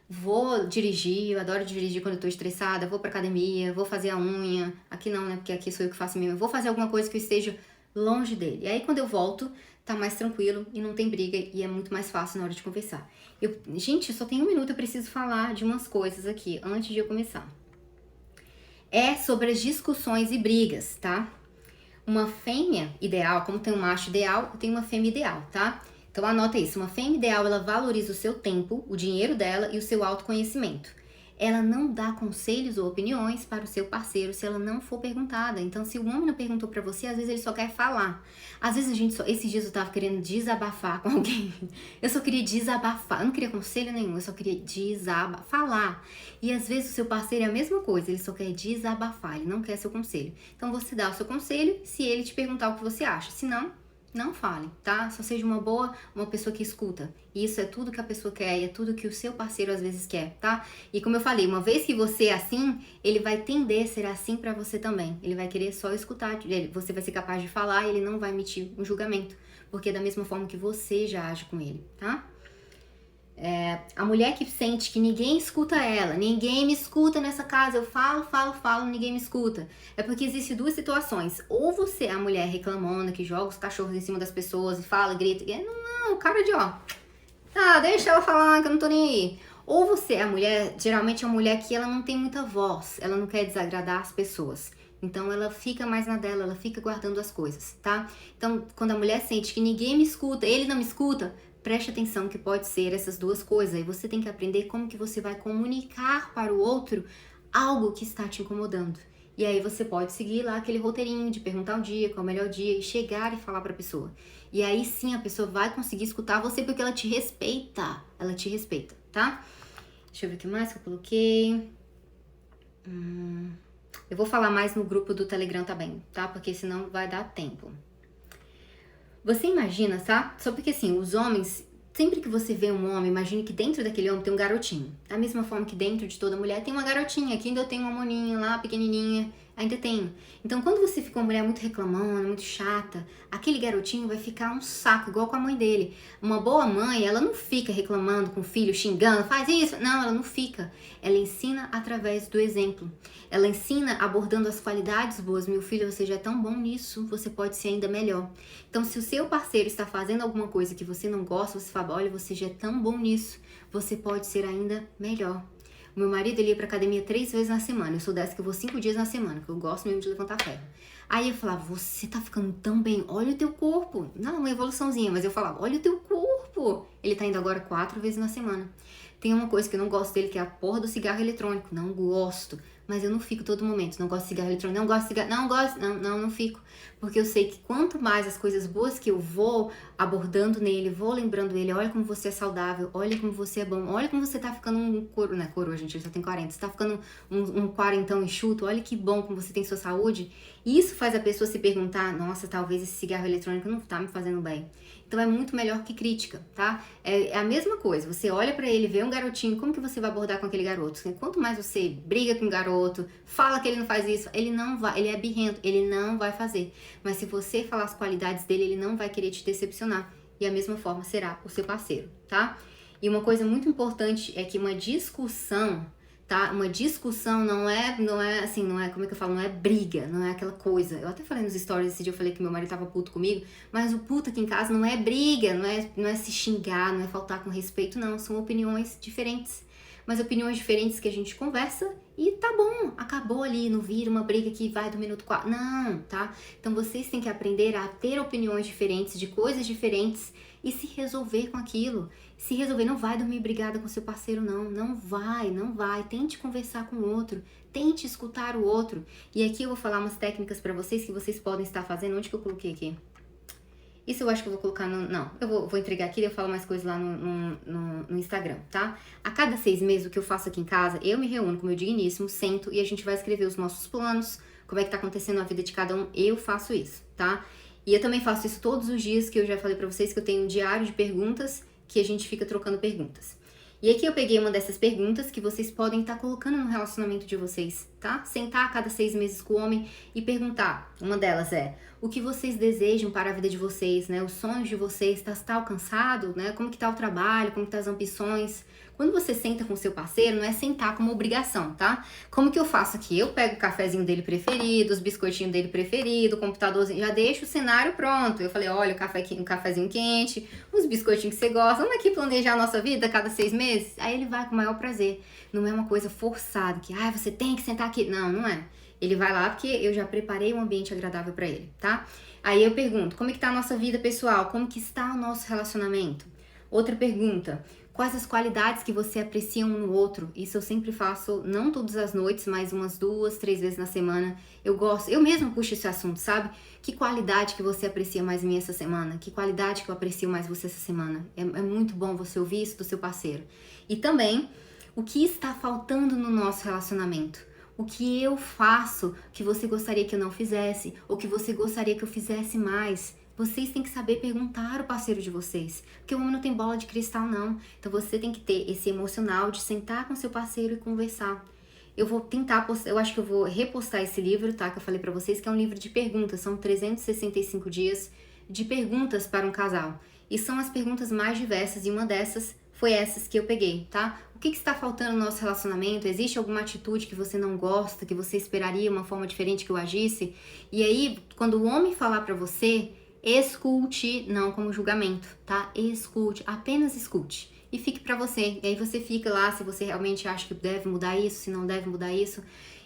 Vou dirigir, eu adoro dirigir quando eu tô estressada, vou pra academia, vou fazer a unha. Aqui não, né? Porque aqui sou eu que faço mesmo. Eu vou fazer alguma coisa que eu esteja longe dele. E aí quando eu volto, tá mais tranquilo e não tem briga e é muito mais fácil na hora de conversar. Gente, só tem 1 minuto, eu preciso falar de umas coisas aqui antes de eu começar. É sobre as discussões e brigas, tá? Uma fêmea ideal, como tem um macho ideal, tem uma fêmea ideal, tá? Então anota isso, uma fêmea ideal, ela valoriza o seu tempo, o dinheiro dela e o seu autoconhecimento. Ela não dá conselhos ou opiniões para o seu parceiro se ela não for perguntada. Então, se o homem não perguntou pra você, às vezes ele só quer falar. Às vezes esses dias eu tava querendo desabafar com alguém. Eu só queria desabafar. Eu não queria conselho nenhum, eu só queria falar. E às vezes o seu parceiro é a mesma coisa, ele só quer desabafar, ele não quer seu conselho. Então, você dá o seu conselho se ele te perguntar o que você acha. Se não, não fale, tá? Só seja uma pessoa que escuta. Isso é tudo que a pessoa quer e é tudo que o seu parceiro às vezes quer, tá? E como eu falei, uma vez que você é assim, ele vai tender a ser assim pra você também. Ele vai querer só escutar, você vai ser capaz de falar e ele não vai emitir um julgamento. Porque é da mesma forma que você já age com ele, tá? A mulher que sente que ninguém escuta ela, ninguém me escuta nessa casa, eu falo, ninguém me escuta. É porque existem 2 situações. Ou você é a mulher reclamona, que joga os cachorros em cima das pessoas e fala, grita, não, cara de deixa ela falar que eu não tô nem aí. Ou você é a mulher, geralmente é uma mulher que ela não tem muita voz, ela não quer desagradar as pessoas. Então ela fica mais na dela, ela fica guardando as coisas, tá? Então quando a mulher sente que ninguém me escuta, ele não me escuta, preste atenção que pode ser essas 2 coisas. E você tem que aprender como que você vai comunicar para o outro algo que está te incomodando. E aí você pode seguir lá aquele roteirinho de perguntar um dia, qual é o melhor dia, e chegar e falar para a pessoa. E aí sim a pessoa vai conseguir escutar você porque ela te respeita. Ela te respeita, tá? Deixa eu ver o que mais que eu coloquei. Eu vou falar mais no grupo do Telegram também, tá? Porque senão vai dar tempo. Você imagina, tá? Só porque assim, os homens Sempre que você vê um homem, imagine que dentro daquele homem tem um garotinho. Da mesma forma que dentro de toda mulher tem uma garotinha, que ainda eu tenho uma moninha lá, pequenininha, ainda tenho. Então, quando você fica uma mulher muito reclamando, muito chata, aquele garotinho vai ficar um saco, igual com a mãe dele. Uma boa mãe, ela não fica reclamando com o filho, xingando, faz isso. Não, ela não fica. Ela ensina através do exemplo. Ela ensina abordando as qualidades boas. Meu filho, você já é tão bom nisso, você pode ser ainda melhor. Então, se o seu parceiro está fazendo alguma coisa que você não gosta, você fala, olha, você já é tão bom nisso, você pode ser ainda melhor. O meu marido, ele ia pra academia 3 vezes na semana. Eu sou dessa que eu vou 5 dias na semana, porque eu gosto mesmo de levantar ferro. Aí eu falava, você tá ficando tão bem, olha o teu corpo. Não, uma evoluçãozinha, mas eu falava, olha o teu corpo. Ele tá indo agora 4 vezes na semana. Tem uma coisa que eu não gosto dele, que é a porra do cigarro eletrônico. Não gosto. Mas eu não fico todo momento. Não gosto de cigarro eletrônico. Não gosto de cigarro. Não gosto. Não fico. Porque eu sei que quanto mais as coisas boas que eu vou abordando nele, vou lembrando ele, olha como você é saudável, olha como você é bom, olha como você tá ficando um coroa, não é coroa, gente, ele só tem 40, você tá ficando um quarentão enxuto, olha que bom como você tem sua saúde. E isso faz a pessoa se perguntar, nossa, talvez esse cigarro eletrônico não tá me fazendo bem. Então é muito melhor que crítica, tá? É a mesma coisa, você olha pra ele, vê um garotinho, como que você vai abordar com aquele garoto? Quanto mais você briga com o garoto, fala que ele não faz isso, ele não vai, ele é birrento, ele não vai fazer. Mas se você falar as qualidades dele, ele não vai querer te decepcionar. E a mesma forma será o seu parceiro, tá? E uma coisa muito importante é que uma discussão, tá? Uma discussão não é assim, não é, como é que eu falo? Não é briga, não é aquela coisa. Eu até falei nos stories esse dia, eu falei que meu marido tava puto comigo, mas o puto aqui em casa não é briga, não é se xingar, não é faltar com respeito, não. São opiniões diferentes. Mas opiniões diferentes que a gente conversa e tá bom, acabou ali, não vira uma briga que vai do minuto 4. Não, tá? Então vocês têm que aprender a ter opiniões diferentes, de coisas diferentes e se resolver com aquilo. Se resolver, não vai dormir brigada com seu parceiro, não. Não vai. Tente conversar com o outro, tente escutar o outro. E aqui eu vou falar umas técnicas pra vocês que vocês podem estar fazendo. Onde que eu coloquei aqui? Isso eu acho que eu vou colocar no... Não, eu vou entregar aqui e eu falo mais coisas lá no Instagram, tá? A cada 6 meses, o que eu faço aqui em casa, eu me reúno com o meu digníssimo, sento e a gente vai escrever os nossos planos, como é que tá acontecendo a vida de cada um. Eu faço isso, tá? E eu também faço isso todos os dias, que eu já falei pra vocês que eu tenho um diário de perguntas, que a gente fica trocando perguntas. E aqui eu peguei uma dessas perguntas que vocês podem estar colocando no relacionamento de vocês, tá? Sentar a cada 6 meses com o homem e perguntar. Uma delas é, o que vocês desejam para a vida de vocês, né? Os sonhos de vocês, tá alcançado, né? Como que tá o trabalho, como que tá as ambições? Quando você senta com seu parceiro, não é sentar como obrigação, tá? Como que eu faço aqui? Eu pego o cafezinho dele preferido, os biscoitinhos dele preferido, o computadorzinho, já deixo o cenário pronto. Eu falei, olha, um cafezinho quente, os biscoitinhos que você gosta, vamos aqui planejar a nossa vida a cada 6 meses? Aí ele vai com o maior prazer. Não é uma coisa forçada, que, você tem que sentar aqui. Não, não é. Ele vai lá porque eu já preparei um ambiente agradável pra ele, tá? Aí eu pergunto, como é que tá a nossa vida pessoal? Como que está o nosso relacionamento? Outra pergunta, quais as qualidades que você aprecia um no outro? Isso eu sempre faço, não todas as noites, mas umas 2, 3 vezes na semana. Eu gosto, eu mesma puxo esse assunto, sabe? Que qualidade que você aprecia mais em mim essa semana? Que qualidade que eu aprecio mais você essa semana? É muito bom você ouvir isso do seu parceiro. E também, o que está faltando no nosso relacionamento? O que eu faço que você gostaria que eu não fizesse? Ou que você gostaria que eu fizesse mais? Vocês têm que saber perguntar ao parceiro de vocês. Porque o homem não tem bola de cristal, não. Então você tem que ter esse emocional de sentar com seu parceiro e conversar. Eu vou tentar, eu acho que eu vou repostar esse livro, tá? Que eu falei pra vocês, que é um livro de perguntas. São 365 dias de perguntas para um casal. E são as perguntas mais diversas, e uma dessas foi essas que eu peguei, tá? O que está faltando no nosso relacionamento? Existe alguma atitude que você não gosta, que você esperaria uma forma diferente que eu agisse? E aí, quando o homem falar pra você, escute, não como julgamento, tá? Escute, apenas escute. E fique pra você. E aí você fica lá se você realmente acha que deve mudar isso, se não deve mudar isso.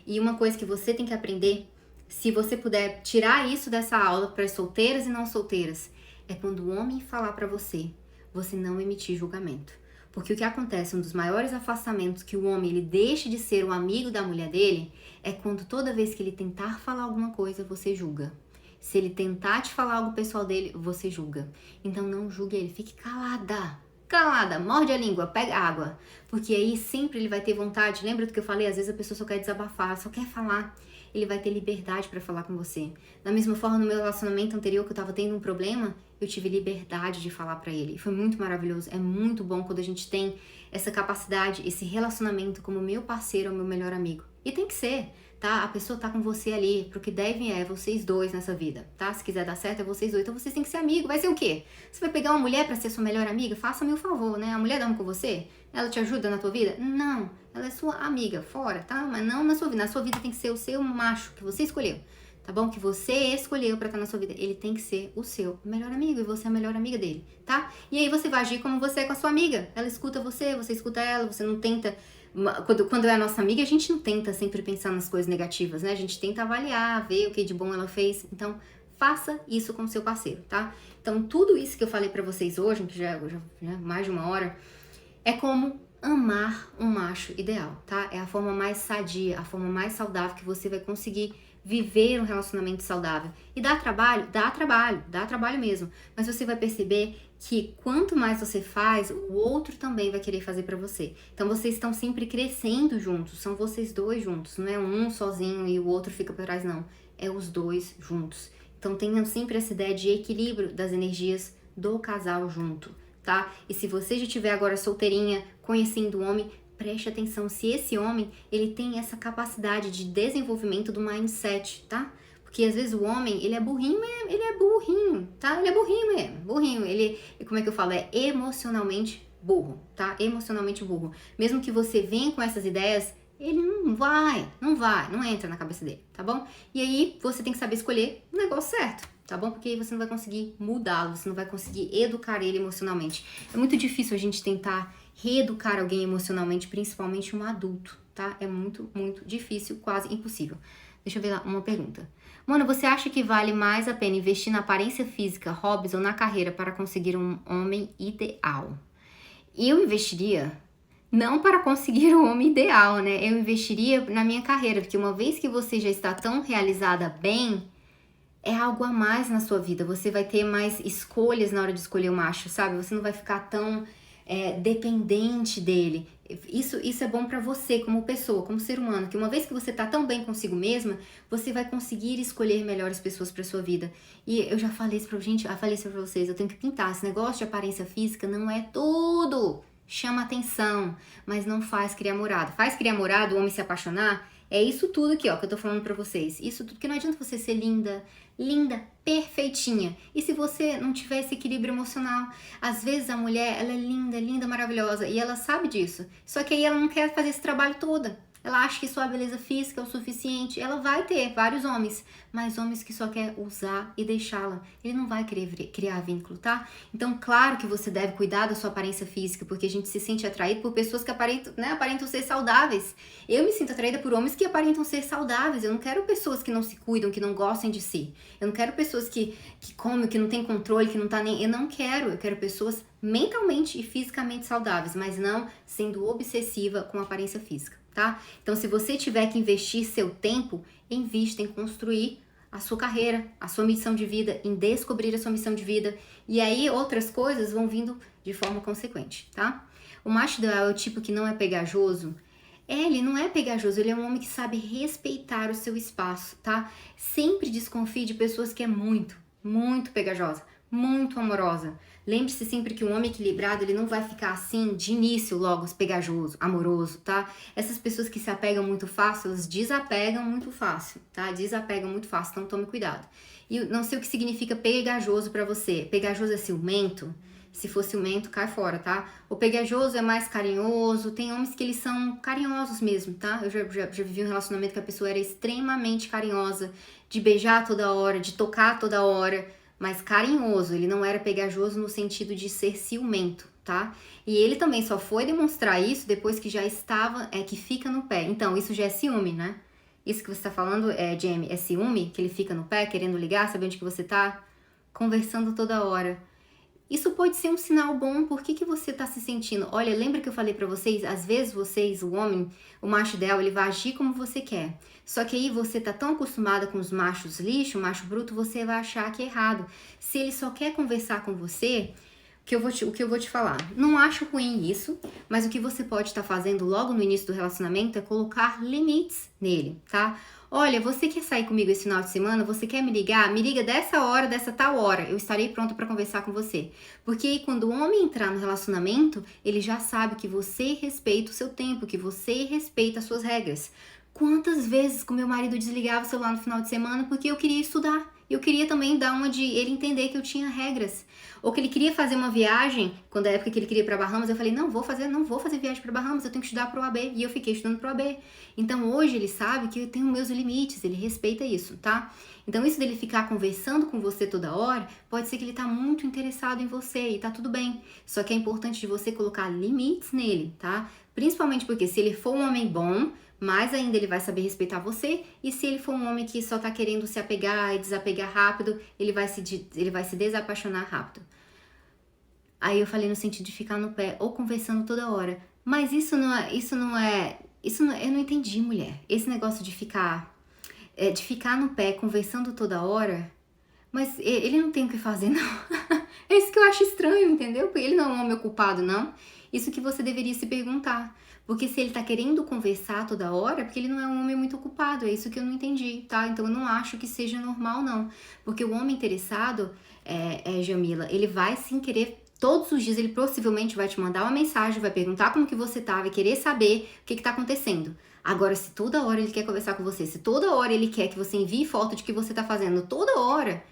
E uma coisa que você tem que aprender, se você puder tirar isso dessa aula para solteiras e não solteiras, é quando o homem falar pra você, você não emitir julgamento. Porque o que acontece, um dos maiores afastamentos que o homem ele deixa de ser um amigo da mulher dele, é quando toda vez que ele tentar falar alguma coisa, você julga. Se ele tentar te falar algo pessoal dele, você julga. Então não julgue ele, fique calada. Calada, morde a língua, pega água. Porque aí sempre ele vai ter vontade. Lembra do que eu falei? Às vezes a pessoa só quer desabafar, só quer falar. Ele vai ter liberdade pra falar com você. Da mesma forma, no meu relacionamento anterior, que eu tava tendo um problema, eu tive liberdade de falar pra ele. Foi muito maravilhoso. É muito bom quando a gente tem essa capacidade, esse relacionamento como meu parceiro ou meu melhor amigo. E tem que ser, tá? A pessoa tá com você ali, pro que devem é vocês dois nessa vida, tá? Se quiser dar certo, é vocês dois. Então vocês têm que ser amigos. Vai ser o quê? Você vai pegar uma mulher pra ser sua melhor amiga? Faça-me o favor, né? A mulher dorme com você? Ela te ajuda na tua vida? Não. Ela é sua amiga, fora, tá? Mas não na sua vida. Na sua vida tem que ser o seu macho que você escolheu. Tá bom? Que você escolheu pra estar na sua vida. Ele tem que ser o seu melhor amigo e você é a melhor amiga dele, tá? E aí você vai agir como você é com a sua amiga. Ela escuta você escuta ela, você não tenta... Quando é a nossa amiga, a gente não tenta sempre pensar nas coisas negativas, né? A gente tenta avaliar, ver o que de bom ela fez. Então, faça isso com o seu parceiro, tá? Então, tudo isso que eu falei pra vocês hoje, que já mais de 1 hora, é como amar um macho ideal, tá? É a forma mais sadia, a forma mais saudável que você vai conseguir viver um relacionamento saudável. E dá trabalho? Dá trabalho mesmo. Mas você vai perceber que quanto mais você faz, o outro também vai querer fazer pra você. Então vocês estão sempre crescendo juntos, são vocês dois juntos, não é um sozinho e o outro fica por trás, não. É os dois juntos. Então tenham sempre essa ideia de equilíbrio das energias do casal junto, tá? E se você já estiver agora solteirinha, conhecendo o homem, preste atenção se esse homem, ele tem essa capacidade de desenvolvimento do mindset, tá? Porque às vezes o homem, ele é burrinho mesmo, tá? Ele é burrinho mesmo, burrinho. Ele, como é que eu falo? É emocionalmente burro, tá? Emocionalmente burro. Mesmo que você venha com essas ideias, ele não entra na cabeça dele, tá bom? E aí você tem que saber escolher o negócio certo, tá bom? Porque aí você não vai conseguir mudá-lo, você não vai conseguir educar ele emocionalmente. É muito difícil a gente tentar reeducar alguém emocionalmente, principalmente um adulto, tá? É muito, muito difícil, quase impossível. Deixa eu ver lá uma pergunta. Mano, você acha que vale mais a pena investir na aparência física, hobbies ou na carreira para conseguir um homem ideal? Eu investiria não para conseguir o homem ideal, né? Eu investiria na minha carreira, porque uma vez que você já está tão realizada bem, é algo a mais na sua vida. Você vai ter mais escolhas na hora de escolher o macho, sabe? Você não vai ficar tão dependente dele. Isso é bom pra você como pessoa, como ser humano, que uma vez que você tá tão bem consigo mesma, você vai conseguir escolher melhores pessoas pra sua vida. E eu já falei isso pra vocês, eu tenho que pintar. Esse negócio de aparência física não é tudo. Chama atenção, mas não faz criar morado. Faz criar morado, o homem se apaixonar, é isso tudo aqui, ó, que eu tô falando pra vocês. Isso tudo, que não adianta você ser linda, perfeitinha. E se você não tiver esse equilíbrio emocional, às vezes a mulher, ela é linda, maravilhosa, e ela sabe disso. Só que aí ela não quer fazer esse trabalho todo. Ela acha que sua beleza física é o suficiente. Ela vai ter vários homens, mas homens que só quer usar e deixá-la. Ele não vai querer criar vínculo, tá? Então, claro que você deve cuidar da sua aparência física, porque a gente se sente atraído por pessoas que aparentam ser saudáveis. Eu me sinto atraída por homens que aparentam ser saudáveis. Eu não quero pessoas que não se cuidam, que não gostem de si. Eu não quero pessoas que comem, que não tem controle, que não tá nem... Eu não quero. Eu quero pessoas mentalmente e fisicamente saudáveis, mas não sendo obsessiva com a aparência física, tá? Então, se você tiver que investir seu tempo, invista em construir a sua carreira, a sua missão de vida, em descobrir a sua missão de vida, e aí outras coisas vão vindo de forma consequente, tá? O macho ideal é o tipo que não é pegajoso. Ele não é pegajoso, ele é um homem que sabe respeitar o seu espaço, tá? Sempre desconfie de pessoas que é muito pegajosa, muito amorosa. Lembre-se sempre que um homem equilibrado, ele não vai ficar assim de início logo pegajoso, amoroso, tá? Essas pessoas que se apegam muito fácil, elas desapegam muito fácil, tá? Desapegam muito fácil, então tome cuidado. E não sei o que significa pegajoso pra você. Pegajoso é ciumento? Se for ciumento, cai fora, tá? O pegajoso é mais carinhoso, tem homens que eles são carinhosos mesmo, tá? Eu já vivi um relacionamento que a pessoa era extremamente carinhosa, de beijar toda hora, de tocar toda hora, mas carinhoso, ele não era pegajoso no sentido de ser ciumento, tá? E ele também só foi demonstrar isso depois que já estava, que fica no pé. Então, isso já é ciúme, né? Isso que você tá falando, Jamie, é ciúme? Que ele fica no pé, querendo ligar, saber onde que você tá? Conversando toda hora. Isso pode ser um sinal bom. Por que você tá se sentindo? Olha, lembra que eu falei pra vocês? Às vezes vocês, o homem, o macho ideal, ele vai agir como você quer. Só que aí você tá tão acostumada com os machos lixo, macho bruto, você vai achar que é errado. Se ele só quer conversar com você, o que eu vou te falar. Não acho ruim isso, mas o que você pode estar fazendo logo no início do relacionamento é colocar limites nele, tá? Olha, você quer sair comigo esse final de semana? Você quer me ligar? Me liga dessa hora, dessa tal hora. Eu estarei pronta para conversar com você. Porque aí, quando o homem entrar no relacionamento, ele já sabe que você respeita o seu tempo, que você respeita as suas regras. Quantas vezes que o meu marido desligava o celular no final de semana porque eu queria estudar? Eu queria também dar uma de ele entender que eu tinha regras. Ou que ele queria fazer uma viagem, quando é a época que ele queria ir para Bahamas, eu falei, não vou fazer viagem para Bahamas, eu tenho que estudar para o AB. E eu fiquei estudando para o AB. Então hoje ele sabe que eu tenho meus limites, ele respeita isso, tá? Então isso dele ficar conversando com você toda hora, pode ser que ele tá muito interessado em você e tá tudo bem. Só que é importante de você colocar limites nele, tá? Principalmente porque se ele for um homem bom, mais ainda ele vai saber respeitar você, e se ele for um homem que só tá querendo se apegar e desapegar rápido, ele vai se desapaixonar rápido. Aí eu falei no sentido de ficar no pé ou conversando toda hora. Mas eu não entendi, mulher. Esse negócio de ficar no pé conversando toda hora, mas ele não tem o que fazer, não. É isso que eu acho estranho, entendeu? Porque ele não é um homem ocupado, não. Isso que você deveria se perguntar. Porque se ele tá querendo conversar toda hora, é porque ele não é um homem muito ocupado. É isso que eu não entendi, tá? Então eu não acho que seja normal, não. Porque o homem interessado, Jamila, ele vai sim querer. Todos os dias ele possivelmente vai te mandar uma mensagem, vai perguntar como que você tá, vai querer saber o que tá acontecendo. Agora, se toda hora ele quer conversar com você, se toda hora ele quer que você envie foto de que você tá fazendo toda hora,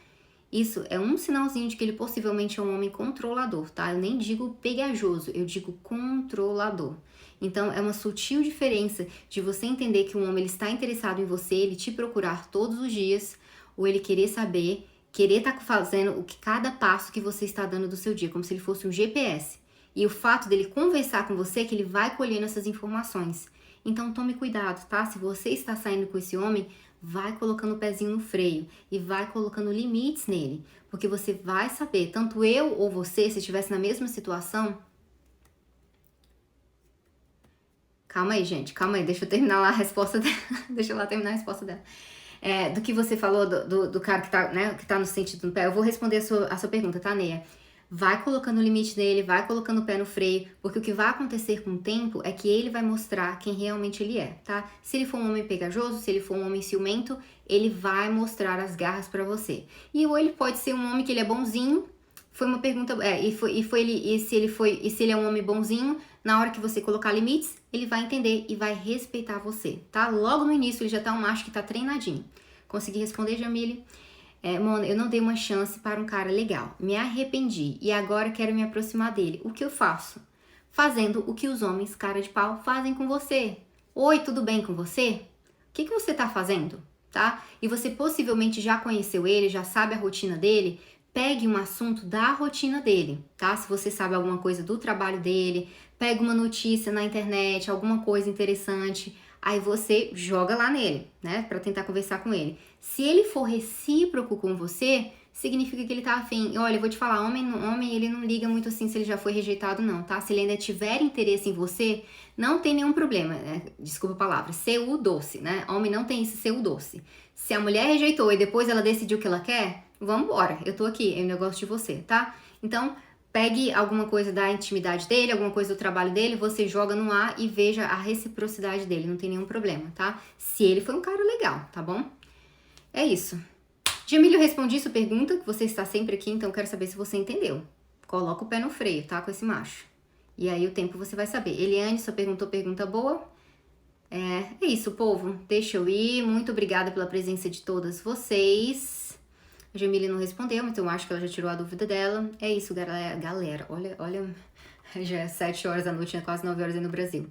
isso é um sinalzinho de que ele possivelmente é um homem controlador, tá? Eu nem digo pegajoso, eu digo controlador. Então, é uma sutil diferença de você entender que um homem ele está interessado em você, ele te procurar todos os dias, ou ele querer saber, querer estar fazendo o que cada passo que você está dando do seu dia, como se ele fosse um GPS. E o fato dele conversar com você é que ele vai colhendo essas informações. Então, tome cuidado, tá? Se você está saindo com esse homem, vai colocando o pezinho no freio e vai colocando limites nele, porque você vai saber, tanto eu ou você, se estivesse na mesma situação. Calma aí, gente, calma aí, deixa eu terminar lá a resposta dela. Deixa eu lá terminar a resposta dela. Do que você falou do cara que tá, né, que tá no sentido do pé, eu vou responder a sua pergunta, tá, Neia? Vai colocando o limite nele, vai colocando o pé no freio, porque o que vai acontecer com o tempo é que ele vai mostrar quem realmente ele é, tá? Se ele for um homem pegajoso, se ele for um homem ciumento, ele vai mostrar as garras pra você. E ou ele pode ser um homem que ele é bonzinho. Foi uma pergunta, se ele é um homem bonzinho, na hora que você colocar limites, ele vai entender e vai respeitar você, tá? Logo no início ele já tá um macho que tá treinadinho. Consegui responder, Jamile? Mona, eu não dei uma chance para um cara legal. Me arrependi e agora quero me aproximar dele. O que eu faço? Fazendo o que os homens cara de pau fazem com você. Oi, tudo bem com você? O que você tá fazendo? Tá? E você possivelmente já conheceu ele, já sabe a rotina dele. Pegue um assunto da rotina dele, tá? Se você sabe alguma coisa do trabalho dele, pega uma notícia na internet, alguma coisa interessante, aí você joga lá nele, né? Pra tentar conversar com ele. Se ele for recíproco com você, significa que ele tá afim. Olha, eu vou te falar, homem ele não liga muito assim se ele já foi rejeitado não, tá? Se ele ainda tiver interesse em você, não tem nenhum problema, né? Desculpa a palavra, ser o doce, né? Homem não tem esse ser o doce. Se a mulher rejeitou e depois ela decidiu o que ela quer, vamos embora, eu tô aqui, é um negócio de você, tá? Então, pegue alguma coisa da intimidade dele, alguma coisa do trabalho dele, você joga no ar e veja a reciprocidade dele, não tem nenhum problema, tá? Se ele foi um cara legal, tá bom? É isso. Jamile, eu respondi sua pergunta, que você está sempre aqui, então eu quero saber se você entendeu. Coloca o pé no freio, tá? Com esse macho. E aí o tempo você vai saber. Eliane só perguntou pergunta boa. É isso, povo. Deixa eu ir. Muito obrigada pela presença de todas vocês. A Jamile não respondeu, então eu acho que ela já tirou a dúvida dela. É isso, galera. Olha, já é 7 horas da noite, quase 9 horas aí no Brasil.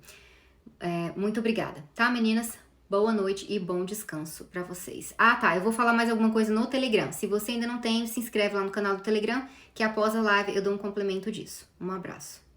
Muito obrigada, tá, meninas? Boa noite e bom descanso pra vocês. Ah, tá, eu vou falar mais alguma coisa no Telegram. Se você ainda não tem, se inscreve lá no canal do Telegram, que após a live eu dou um complemento disso. Um abraço.